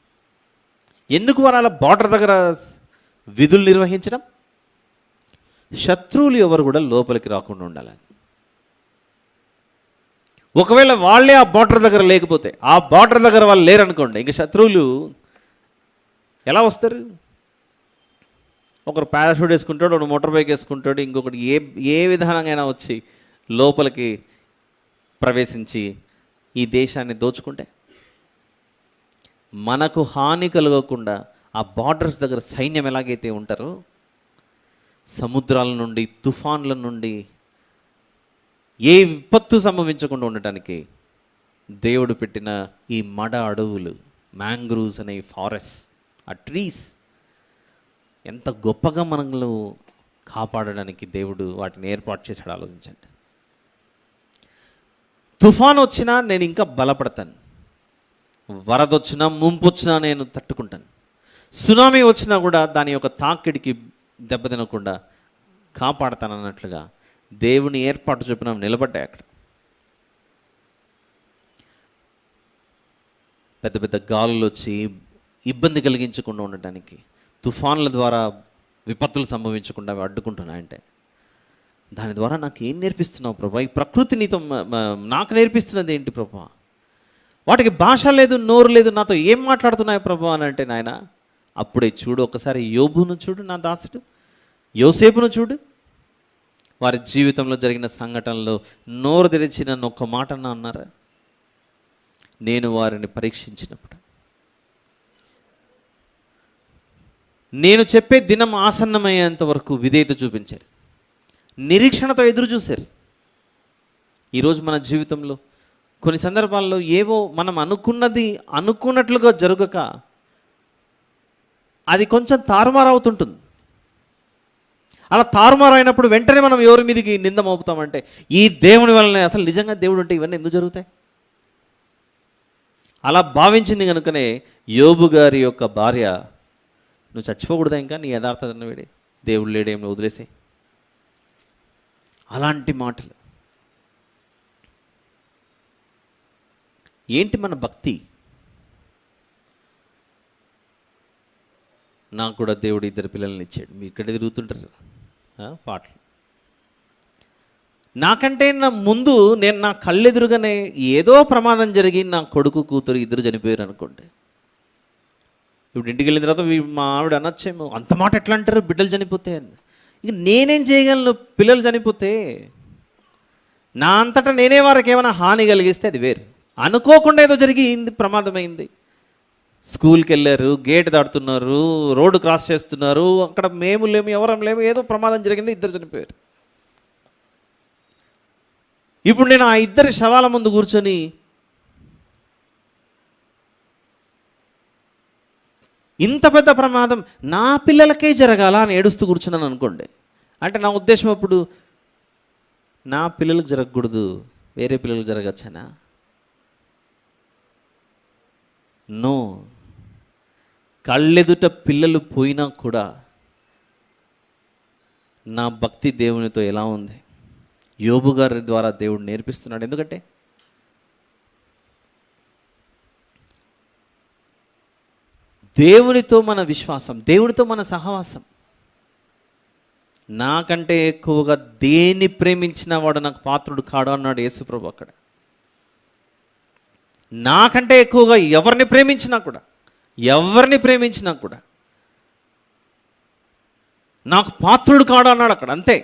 ఎందుకు వారు అలా బార్డర్ దగ్గర విధులు నిర్వహించడం? శత్రువులు ఎవరు కూడా లోపలికి రాకుండా ఉండాలని. ఒకవేళ వాళ్ళే ఆ బార్డర్ దగ్గర లేకపోతే, ఆ బార్డర్ దగ్గర వాళ్ళు లేరనుకోండి, ఇంక శత్రువులు ఎలా వస్తారు? ఒకరు పారాషూట్ వేసుకుంటాడు, ఒకడు మోటార్ బైక్ వేసుకుంటాడు, ఇంకొకటి ఏ విధానంగా వచ్చి లోపలికి ప్రవేశించి ఈ దేశాన్ని దోచుకుంటే, మనకు హాని కలగకుండా ఆ బార్డర్స్ దగ్గర సైన్యం ఎలాగైతే ఉంటారో, సముద్రాల నుండి, తుఫాన్ల నుండి ఏ విపత్తు సంభవించకుండా ఉండటానికి దేవుడు పెట్టిన ఈ మడ అడవులు, మ్యాంగ్రూవ్స్ అనే ఫారెస్ట్, ఆ ట్రీస్ ఎంత గొప్పగా మనల్ని కాపాడడానికి దేవుడు వాటిని ఏర్పాటు చేశాడు. ఆలోచించండి. తుఫాన్ వచ్చినా నేను ఇంకా బలపడతాను, వరద వచ్చినా, ముంపు వచ్చినా నేను తట్టుకుంటాను, సునామీ వచ్చినా కూడా దాని యొక్క తాకిడికి దెబ్బతినకుండా కాపాడతానన్నట్లుగా దేవుని ఏర్పాటు చొప్పున నిలబడ్డాయి అక్కడ. పెద్ద పెద్ద గాలులు వచ్చి ఇబ్బంది కలిగించకుండా ఉండటానికి, తుఫాన్ల ద్వారా విపత్తులు సంభవించకుండా అవి అడ్డుకుంటున్నాయంటే, దాని ద్వారా నాకు ఏం నేర్పిస్తున్నావు ప్రభా? ఈ ప్రకృతి నీతో నాకు నేర్పిస్తున్నది ఏంటి ప్రభా? వాటికి భాష లేదు, నోరు లేదు, నాతో ఏం మాట్లాడుతున్నాయి ప్రభా అని అంటే, నాయన అప్పుడే చూడు, ఒకసారి యోబును చూడు, నా దాసుడు యోసేపును చూడు. వారి జీవితంలో జరిగిన సంఘటనలో నోరు తెరిచిన ఒక్క మాట అన్నారా? నేను వారిని పరీక్షించినప్పుడు, నేను చెప్పే దినం ఆసన్నమయ్యేంత వరకు విధేయత చూపించారు, నిరీక్షణతో ఎదురు చూశారు. ఈరోజు మన జీవితంలో కొన్ని సందర్భాల్లో ఏవో మనం అనుకున్నది అనుకున్నట్లుగా జరగక అది కొంచెం తారుమారు అవుతుంటుంది. అలా తారుమారు అయినప్పుడు వెంటనే మనం ఎవరి మీదకి నింద మోపుతామంటే, ఈ దేవుని వల్లనే, అసలు నిజంగా దేవుడు ఉంటే ఇవన్నీ ఎందుకు జరుగుతాయి? అలా భావించింది కనుకనే యోబు గారి యొక్క భార్య, నువ్వు చచ్చిపోకూడదా ఇంకా, నీ యథార్థతను వీడి, దేవుడు లేడేమో వదిలేసే, అలాంటి మాటలు. ఏంటి మన భక్తి? నాకు కూడా దేవుడు 2 పిల్లల్ని ఇచ్చాడు. మీ ఇక్కడ తిరుగుతుంటారు పాటలు. నాకంటే నా ముందు నేను నా కళ్ళెదురుగానే ఏదో ప్రమాదం జరిగి నా కొడుకు కూతురు 2 చనిపోయారు అనుకోండి. ఇప్పుడు ఇంటికి వెళ్ళిన తర్వాత మా ఆవిడ అనొచ్చేమో, అంత మాట ఎట్లా అంటారు బిడ్డలు చనిపోతే అని. ఇక నేనేం చేయగలను? పిల్లలు చనిపోతే నా అంతటా నేనే వారికి ఏమైనా హాని కలిగిస్తే అది వేరు. అనుకోకుండా ఏదో జరిగింది, ప్రమాదమైంది, స్కూల్కి వెళ్ళారు, గేట్ దాటుతున్నారు, రోడ్డు క్రాస్ చేస్తున్నారు, అక్కడ మేము లేము, ఎవరం లేము, ఏదో ప్రమాదం జరిగింది, 2 చనిపోయారు. ఇప్పుడు నేను ఆ 2 శవాల ముందు కూర్చొని ఇంత పెద్ద ప్రమాదం నా పిల్లలకే జరగాల అని ఏడుస్తూ కూర్చున్నాను అనుకోండి. అంటే నా ఉద్దేశం అప్పుడు నా పిల్లలకు జరగకూడదు, వేరే పిల్లలకు జరగచ్చనా? నో. కళ్ళెదుట పిల్లలు పోయినా కూడా నా భక్తి దేవునితో ఎలా ఉంది? యోబు గారి ద్వారా దేవుడు నేర్పిస్తున్నాడు. ఎందుకంటే దేవునితో మన విశ్వాసం, దేవునితో మన సహవాసం. నాకంటే ఎక్కువగా దేన్ని ప్రేమించిన వాడు నాకు పాత్రుడు కాడు అన్నాడు యేసుప్రభు అక్కడ. నాకంటే ఎక్కువగా ఎవరిని ప్రేమించినా కూడా నాకు పాత్రుడు కాడు అన్నాడు అక్కడ. అంతే,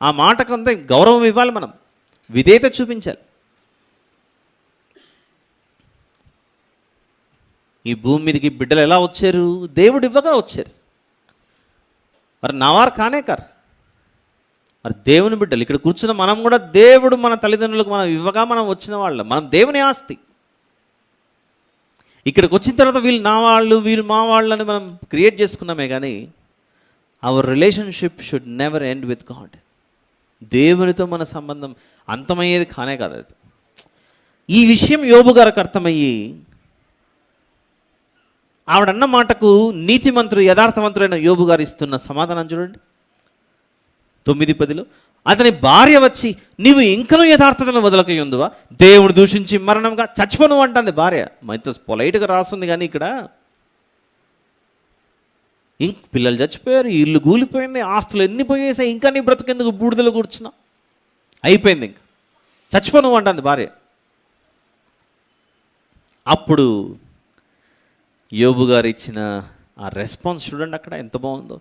ఆ మాటకు అంతే గౌరవం ఇవ్వాలి, మనం విధేయత చూపించాలి. ఈ భూమి మీదకి బిడ్డలు ఎలా వచ్చారు? దేవుడు ఇవ్వగా వచ్చారు. మరి నావారు కానే కారు, మరి దేవుని బిడ్డలు. ఇక్కడ కూర్చున్న మనం కూడా దేవుడు మన తల్లిదండ్రులకు మనం ఇవ్వగా మనం వచ్చిన వాళ్ళం, మనం దేవుని ఆస్తి. ఇక్కడికి వచ్చిన తర్వాత వీళ్ళు నా వాళ్ళు, వీళ్ళు మా వాళ్ళు అని మనం క్రియేట్ చేసుకున్నామే కానీ our relationship should never end with God. దేవునితో మన సంబంధం అంతమయ్యేది కానే కాదు అది. ఈ విషయం యోబు గారికి అర్థమయ్యి ఆవిడన్న మాటకు నీతిమంతుడు, యథార్థవంతుడైన యోబు గారు ఇస్తున్న సమాధానం చూడండి. 9:10 అతని భార్య వచ్చి, నీవు ఇంకనూ యథార్థతను వదలకయుందువా, దేవుడు దూషించి మరణంగా చచ్చిపోను అంటుంది భార్య. ఇంత పొలైట్గా రాస్తుంది కానీ ఇక్కడ పిల్లలు చచ్చిపోయారు, ఇల్లు కూలిపోయింది, ఆస్తులు ఎన్ని పోయేసాయి, ఇంకా నీ బ్రతుకెందుకు బూడిదలు కూర్చున్నా, అయిపోయింది, ఇంకా చచ్చిపోను అంటుంది భార్య. అప్పుడు యోబు గారు ఇచ్చిన ఆ రెస్పాన్స్ చూడండి అక్కడ ఎంత బాగుందో.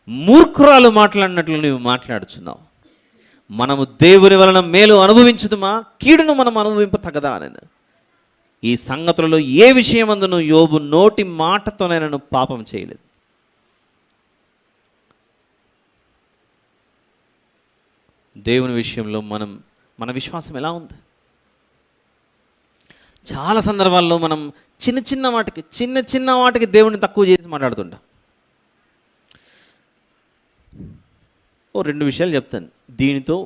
మూర్ఖురాలు మాట్లాడినట్లు నువ్వు మాట్లాడుచున్నావు, మనము దేవుని వలన మేలు అనుభవించుదుమా, కీడును మనం అనుభవింప తగదా అని. ఈ సంగతులలో ఏ విషయమందును యోబు నోటి మాటతోనైనా పాపం చేయలేదు. దేవుని విషయంలో మన విశ్వాసం ఎలా ఉంది? చాలా సందర్భాల్లో మనం చిన్న చిన్న వాటికి దేవుని తక్కువ చేసి మాట్లాడుతుంటాం. 2 విషయాలు చెప్తాను. దీనితో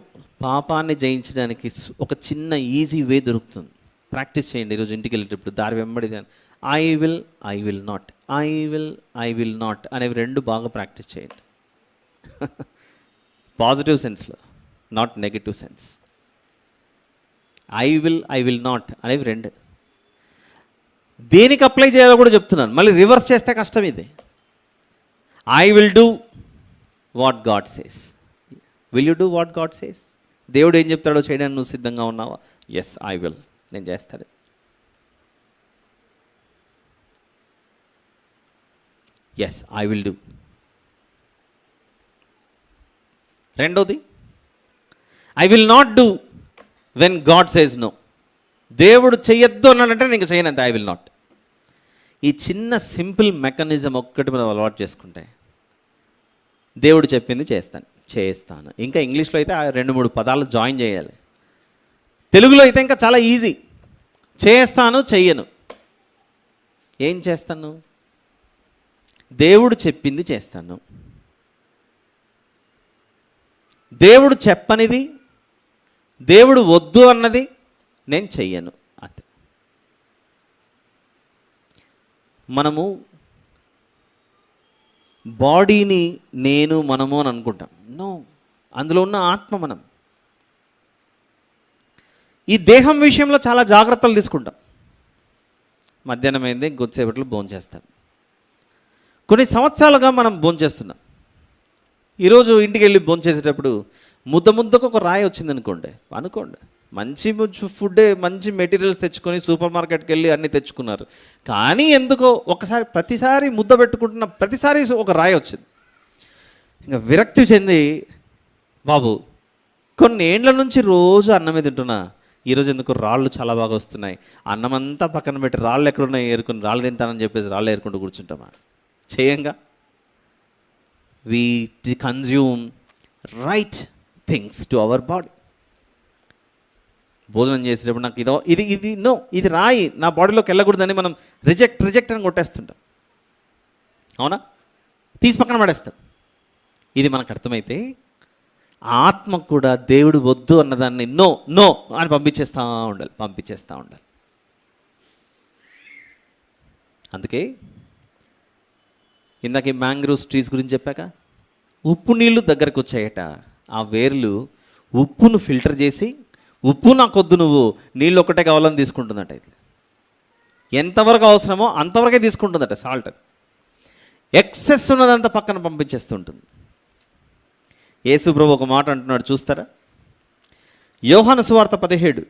పాపాన్ని జయించడానికి ఒక చిన్న ఈజీ వే దొరుకుతుంది. ప్రాక్టీస్ చేయండి ఈరోజు ఇంటికి వెళ్ళేటప్పుడు, దారి వెంబడి ఐ విల్ నాట్ అనేవి 2 బాగా ప్రాక్టీస్ చేయండి. పాజిటివ్ సెన్స్లో not negative sense. I will not అనేవి రెండు. దేనికి అప్లై చేయాలో కూడా చెప్తున్నాను. మళ్ళీ రివర్స్ చేస్తే కష్టం ఇది. I will do what God says. Will you do what God says? దేవుడు ఏం చెప్తాడో చేయడానికి నువ్వు సిద్ధంగా ఉన్నావా? ఎస్, ఐ విల్, నేను చేస్తాను. Yes, I will do. రెండోది, I will not do when God says no. దేవుడు చెయ్యొద్దు అన్నాడంటే నీకు చేయనంత. I will not. ఈ చిన్న సింపుల్ మెకానిజం ఒక్కటి మనం అలవాటు చేసుకుంటే దేవుడు చెప్పింది చేస్తాను. ఇంకా ఇంగ్లీష్లో అయితే 2-3 పదాలు జాయిన్ చేయాలి. తెలుగులో అయితే ఇంకా చాలా ఈజీ. చేస్తాను, చెయ్యను. ఏం చేస్తాను? దేవుడు చెప్పింది చేస్తాను. దేవుడు చెప్పనిది, దేవుడు వద్దు అన్నది నేను చెయ్యను. అంతే. మనము బాడీని నేను మనము అని అనుకుంటాం. నో, అందులో ఉన్న ఆత్మ మనం. ఈ దేహం విషయంలో చాలా జాగ్రత్తలు తీసుకుంటాం. మధ్యాహ్నం అయింది, కొద్దిసేపట్లో భోంచేస్తాం. కొన్ని సంవత్సరాలుగా మనం భోంచేస్తున్నాం. ఈరోజు ఇంటికి వెళ్ళి భోంచేసేటప్పుడు ముద్దకు ఒక రాయి వచ్చింది అనుకోండి. మంచి ఫుడ్డే, మంచి మెటీరియల్స్ తెచ్చుకొని సూపర్ మార్కెట్కి వెళ్ళి అన్నీ తెచ్చుకున్నారు. కానీ ఎందుకో ప్రతిసారి ముద్ద పెట్టుకుంటున్న ప్రతిసారి ఒక రాయి వచ్చింది. ఇంకా విరక్తి చెంది, బాబు కొన్ని ఏండ్ల నుంచి రోజు అన్నమే తింటున్నా, ఈరోజు ఎందుకు రాళ్ళు చాలా బాగా వస్తున్నాయి, అన్నమంతా పక్కన పెట్టి రాళ్ళు ఎక్కడున్నాయి ఏరుకుని రాళ్ళు తింటానని చెప్పేసి రాళ్ళు ఏరుకుంటూ కూర్చుంటామా? చేయంగా. We consume right things to our body. భోజనం చేసేటప్పుడు నాకు ఇది రాయి నా బాడీలోకి వెళ్ళకూడదని మనం రిజెక్ట్ అని కొట్టేస్తుంటాం. అవునా? తీసి పక్కన పడేస్తాం. ఇది మనకు అర్థమైతే ఆత్మకు కూడా దేవుడు వద్దు అన్నదాన్ని నో అని పంపించేస్తూ ఉండాలి. అందుకే ఇందాక ఈ మ్యాంగ్రోవ్స్ ట్రీస్ గురించి చెప్పాక, ఉప్పు నీళ్ళు దగ్గరకు వచ్చాయట. ఆ వేర్లు ఉప్పును ఫిల్టర్ చేసి, ఉప్పు నాకొద్దు, నువ్వు నీళ్ళు ఒక్కటే కావాలని తీసుకుంటుందట. ఇది ఎంతవరకు అవసరమో అంతవరకే తీసుకుంటుందట. సాల్ట్ ఎక్సెస్ ఉన్నదంతా పక్కన పంపించేస్తుంటుంది. యేసు ప్రభు ఒక మాట అంటున్నాడు, చూస్తారా? యోహాను సువార్త 17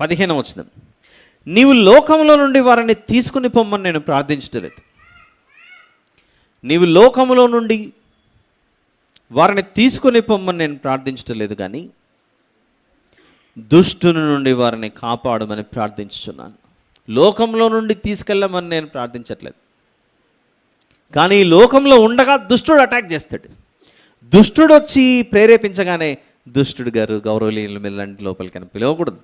15వ వచనం. నీవు లోకంలో నుండి వారిని తీసుకుని పొమ్మని నేను ప్రార్థించలేదు. నీవు లోకంలో నుండి వారిని తీసుకుని పొమ్మని నేను ప్రార్థించలేదు, కానీ దుష్టుని నుండి వారిని కాపాడమని ప్రార్థించుచున్నాను. లోకంలో నుండి తీసుకెళ్ళమని నేను ప్రార్థించట్లేదు, కానీ ఈ లోకంలో ఉండగా దుష్టుడు అటాక్ చేస్తాడు. దుష్టుడు వచ్చి ప్రేరేపించగానే, దుష్టుడు గారు గౌరవలీయులు మీలాంటి లోపలికైనా పిలవకూడదు.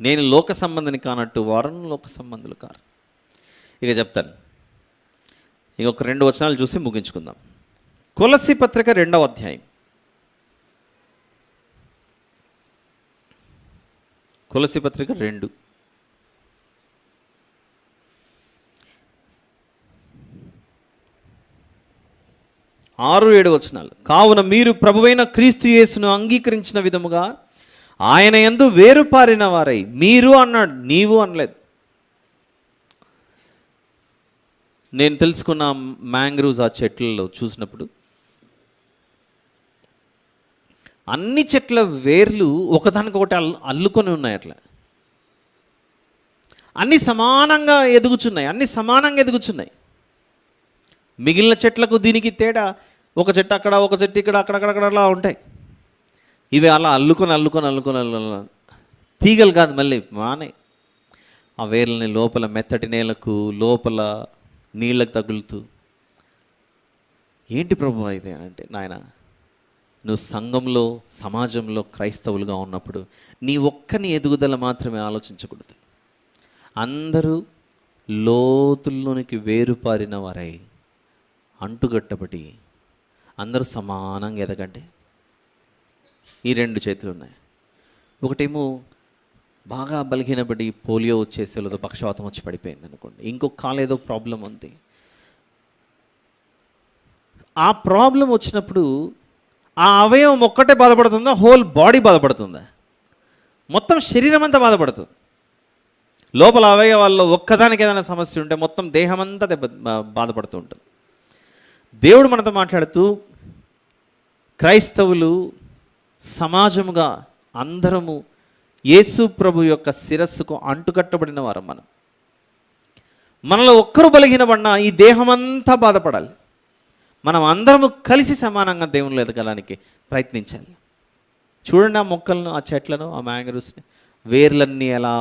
నేను లోక సంబంధిని కానట్టు వారు లోక సంబంధులు కారు. ఇక చెప్తాను. ఇంకొక 2 వచనాలు చూసి ముగించుకుందాం. కొలస్సీ పత్రిక 2వ అధ్యాయం. కొలస్సీ పత్రిక 2. ఆరు 7 వచనాలు. కావున మీరు ప్రభువైన క్రీస్తు యేసును అంగీకరించిన విధముగా ఆయన యందు వేరుపారిన వారై, మీరు అన్నాడు, నీవు అనలేదు. నేను తెలుసుకున్న మ్యాంగ్రూవ్స్ ఆ చెట్లలో చూసినప్పుడు, అన్ని చెట్ల వేర్లు ఒకదానికొకటి అల్లుకొని ఉన్నాయి. అట్లా అన్ని సమానంగా ఎదుగుచున్నాయి. మిగిలిన చెట్లకు దీనికి తేడా, ఒక చెట్టు అక్కడ, ఒక చెట్టు ఇక్కడ, అక్కడక్కడ అలా ఉంటాయి. ఇవి అలా అల్లుకొని తీగలు కాదు, మళ్ళీ మానే ఆ వేర్లని లోపల మెత్తటి నేలకు, లోపల నీళ్ళకు తగులుతూ, ఏంటి ప్రభు అయితే అంటే, నాయన నువ్వు సంఘంలో, సమాజంలో క్రైస్తవులుగా ఉన్నప్పుడు నీ ఒక్కని ఎదుగుదల మాత్రమే ఆలోచించకూడదు. అందరూ లోతుల్లోనికి వేరుపారిన వారై అంటుగట్టబడి అందరూ సమానంగా ఎదగండి. ఈ 2 చేతులు ఉన్నాయి. ఒకటేమో బాగా బలహీనపడి పోలియో వచ్చేసి లేదో పక్షవాతం వచ్చి పడిపోయింది అనుకోండి, ఇంకొక కాలు ఏదో ప్రాబ్లం ఉంది. ఆ ప్రాబ్లం వచ్చినప్పుడు ఆ అవయవం ఒక్కటే బాధపడుతుందా, హోల్ బాడీ బాధపడుతుందా? మొత్తం శరీరం అంతా బాధపడుతుంది. లోపల అవయవాల్లో ఒక్కదానికి ఏదైనా సమస్య ఉంటే మొత్తం దేహం అంతా బాధపడుతూ ఉంటుంది. దేవుడు మనతో మాట్లాడుతూ, క్రైస్తవులు సమాజముగా అందరము యేసు ప్రభు యొక్క శిరస్సుకు అంటుకట్టబడిన వారు. మనలో ఒక్కరు బలహీనపడినా ఈ దేహమంతా బాధపడాలి. మనం అందరము కలిసి సమానంగా దేవునిలో ఎదగడానికి ప్రయత్నించాలి. చూడండి ఆ మొక్కలను, ఆ చెట్లను, ఆ మ్యాంగ్రూవ్స్ని, వేర్లన్నీ ఎలా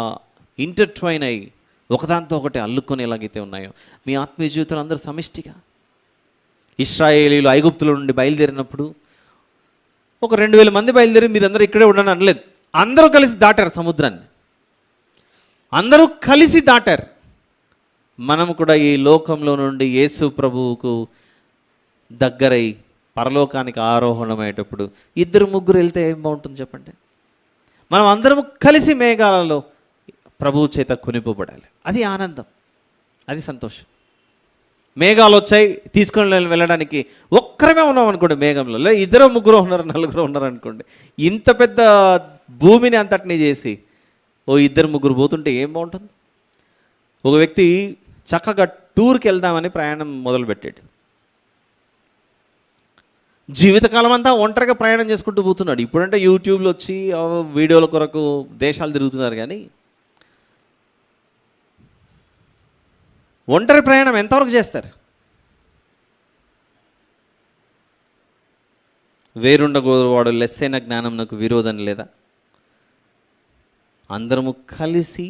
ఇంటర్ట్వైన్ అయ్యి ఒకదాంతో ఒకటి అల్లుకొని ఎలాగైతే ఉన్నాయో, మీ ఆత్మీయ జీవితంలో అందరూ సమిష్టిగా. ఇశ్రాయేలీలు ఐగుప్తుల నుండి బయలుదేరినప్పుడు ఒక 2000 మంది బయలుదేరి మీరందరూ ఇక్కడే ఉండని అనలేదు. అందరూ కలిసి దాటారు సముద్రాన్ని, అందరూ కలిసి దాటారు. మనం కూడా ఈ లోకంలో నుండి యేసు ప్రభువుకు దగ్గరై పరలోకానికి ఆరోహణమయ్యేటప్పుడు 2-3 వెళ్తే ఏం బాగుంటుంది చెప్పండి? మనం అందరం కలిసి మేఘాలలో ప్రభువు చేత కొనిపోబడాలి. అది ఆనందం, అది సంతోషం. మేఘాలు వచ్చాయి తీసుకొని వెళ్ళడానికి ఒక్కరమే ఉన్నాం అనుకోండి మేఘంలో, లే 2-3 ఉన్నారు, 4 ఉన్నారు అనుకోండి, ఇంత పెద్ద భూమిని అంతటినీ చేసి 2-3 పోతుంటే ఏం బాగుంటుంది? ఒక వ్యక్తి చక్కగా టూర్కి వెళ్దామని ప్రయాణం మొదలుపెట్టాడు. జీవితకాలం అంతా ఒంటరిగా ప్రయాణం చేసుకుంటూ పోతున్నాడు. ఇప్పుడంటే యూట్యూబ్లో వచ్చి వీడియోల కొరకు దేశాలు తిరుగుతున్నారు, కానీ ఒంటరి ప్రయాణం ఎంతవరకు చేస్తారు? వేరుండగోవాడు లెస్సైన జ్ఞానం నాకు విరోధం లేదా? అందరము కలిసి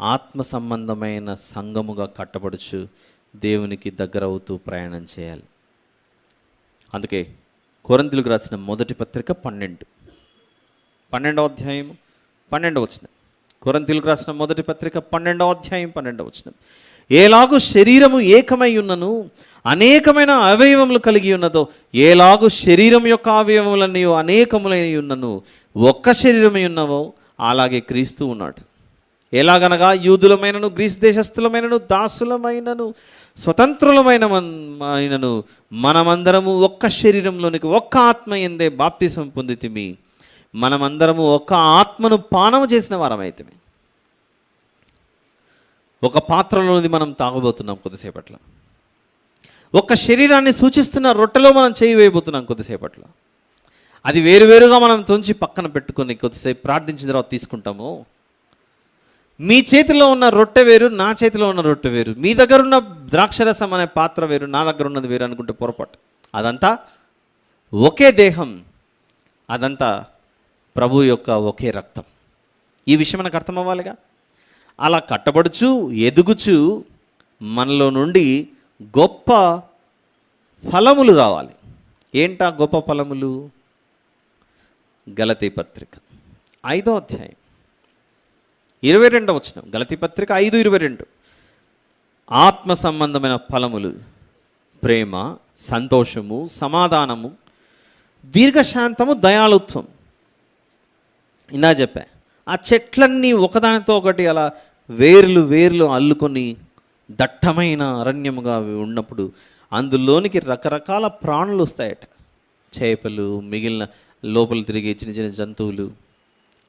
ఆత్మ సంబంధమైన సంఘముగా కట్టబడుచు దేవునికి దగ్గర అవుతూ ప్రయాణం చేయాలి. అందుకే కొరింథీయులకు రాసిన మొదటి పత్రిక 12వ అధ్యాయం 12వ వచనం. కొరింథీయులకు రాసిన మొదటి పత్రిక 12వ అధ్యాయం 12వ వచనం. ఏలాగు శరీరము ఏకమై ఉన్నను అనేకమైన అవయవములు కలిగి ఉన్నదో, ఏలాగు శరీరం యొక్క అవయవములన్నీ అనేకములై ఉన్నను ఒక్క శరీరమై ఉన్నవో అలాగే క్రీస్తు ఉన్నాడు. ఎలాగనగా యూదులమైనను గ్రీసు దేశస్థులమైనను దాసులమైనను స్వతంత్రులమైనను మనమందరము ఒక్క శరీరంలోనికి ఒక్క ఆత్మ యందే బాప్తిసం పొందితిమి. మనమందరము ఒక్క ఆత్మను పానము చేసిన వారమైతిమి. ఒక పాత్రలోది మనం తాగబోతున్నాం కొద్దిసేపట్లో. ఒక్క శరీరాన్ని సూచిస్తున్న రొట్టెలో మనం చేయి వేయబోతున్నాం కొద్దిసేపట్లో. అది వేరువేరుగా మనం తుంచి పక్కన పెట్టుకొని కొద్దిసేపు ప్రార్థించిన తర్వాత తీసుకుంటాము. మీ చేతిలో ఉన్న రొట్టె వేరు, నా చేతిలో ఉన్న రొట్టె వేరు. మీ దగ్గర ఉన్న ద్రాక్షరసం అనే పాత్ర వేరు, నా దగ్గర ఉన్నది వేరు అనుకుంటే పొరపాటు. అదంతా ఒకే దేహం, అదంతా ప్రభు యొక్క ఒకే రక్తం. ఈ విషయం మనకు అర్థం అవ్వాలిగా. అలా కట్టబడుచు ఎదుగుచు మనలో నుండి గొప్ప ఫలములు రావాలి. ఏంటా గొప్ప ఫలములు? గలతీ పత్రిక 5వ అధ్యాయం 22వ వచనం. గలతీ పత్రిక 5:22. ఆత్మ సంబంధమైన ఫలములు ప్రేమ, సంతోషము, సమాధానము, దీర్ఘశాంతము, దయాళుత్వం. ఇందా చెప్పా, ఆ చెట్లన్నీ ఒకదానితో ఒకటి అలా వేర్లు అల్లుకొని దట్టమైన అరణ్యముగా ఉన్నప్పుడు అందులోనికి రకరకాల ప్రాణులు వస్తాయట. చేపలు, మిగిలిన లోపల తిరిగే చిన్న చిన్న జంతువులు,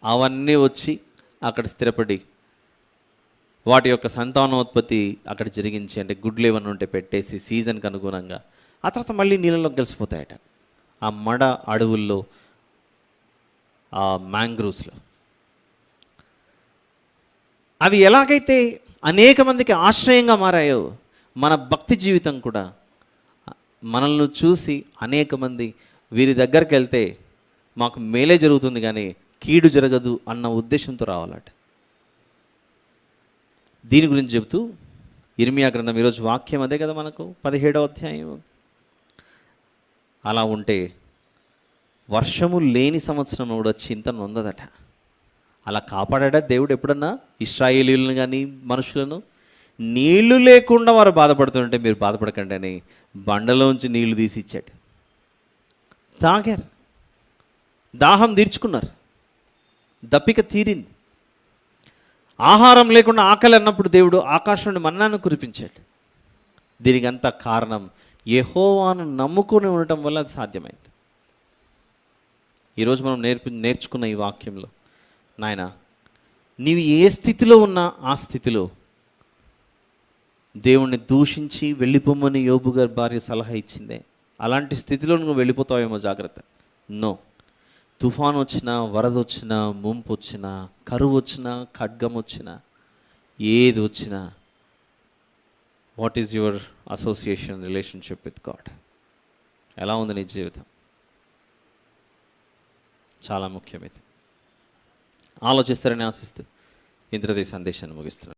అవన్నీ వచ్చి అక్కడ స్థిరపడి వాటి యొక్క సంతానోత్పత్తి అక్కడ జరిగించి, అంటే గుడ్లు ఏమన్నా ఉంటే పెట్టేసి సీజన్కి అనుగుణంగా ఆ తర్వాత మళ్ళీ నీళ్ళలోకి కలిసిపోతాయట. ఆ మడ అడవుల్లో, ఆ మ్యాంగ్రూవ్స్లో. అవి ఎలాగైతే అనేక మందికి ఆశ్రయంగా మారాయో, మన భక్తి జీవితం కూడా మనల్ని చూసి అనేక మంది వీరి దగ్గరికి వెళ్తే మాకు మేలే జరుగుతుంది కానీ కీడు జరగదు అన్న ఉద్దేశంతో రావాలట. దీని గురించి చెబుతూ ఇర్మియా గ్రంథం, ఈరోజు వాక్యం అదే కదా మనకు, 17వ అధ్యాయం. అలా ఉంటే వర్షము లేని సంవత్సరం కూడా చింత నొందదట. అలా కాపాడా దేవుడు ఎప్పుడన్నా ఇశ్రాయేలీయులను కానీ మనుషులను? నీళ్లు లేకుండా వారు బాధపడుతుంటే మీరు బాధపడకండి అని బండలోంచి నీళ్లు తీసి ఇచ్చాడు. తాగారు, దాహం తీర్చుకున్నారు, దప్పిక తీరింది. ఆహారం లేకుండా ఆకలి అన్నప్పుడు దేవుడు ఆకాశం నుండి మన్నాను కురిపించాడు. దీనికి అంత కారణం యెహోవాను నమ్ముకొని ఉండటం వల్ల అది సాధ్యమైంది. ఈరోజు మనం నేర్చుకున్న ఈ వాక్యంలో, నాయన నీవు ఏ స్థితిలో ఉన్నా ఆ స్థితిలో దేవుణ్ణి దూషించి వెళ్ళిపోమని యోబు గారి భార్య సలహా ఇచ్చిందే, అలాంటి స్థితిలో నువ్వు వెళ్ళిపోతావేమో జాగ్రత్త. నో, తుఫాన్ వచ్చినా, వరద వచ్చినా, ముంపు వచ్చినా, కరువు వచ్చినా, ఖడ్గం వచ్చినా, ఏది వచ్చినా, what is your association relationship with God? ఎలా ఉంది నీ జీవితం? చాలా ముఖ్యమైనది. ఆలోచిస్తారని ఆశిస్తూ ఇంతటితో ఈ సందేశాన్ని ముగిస్తున్నాను.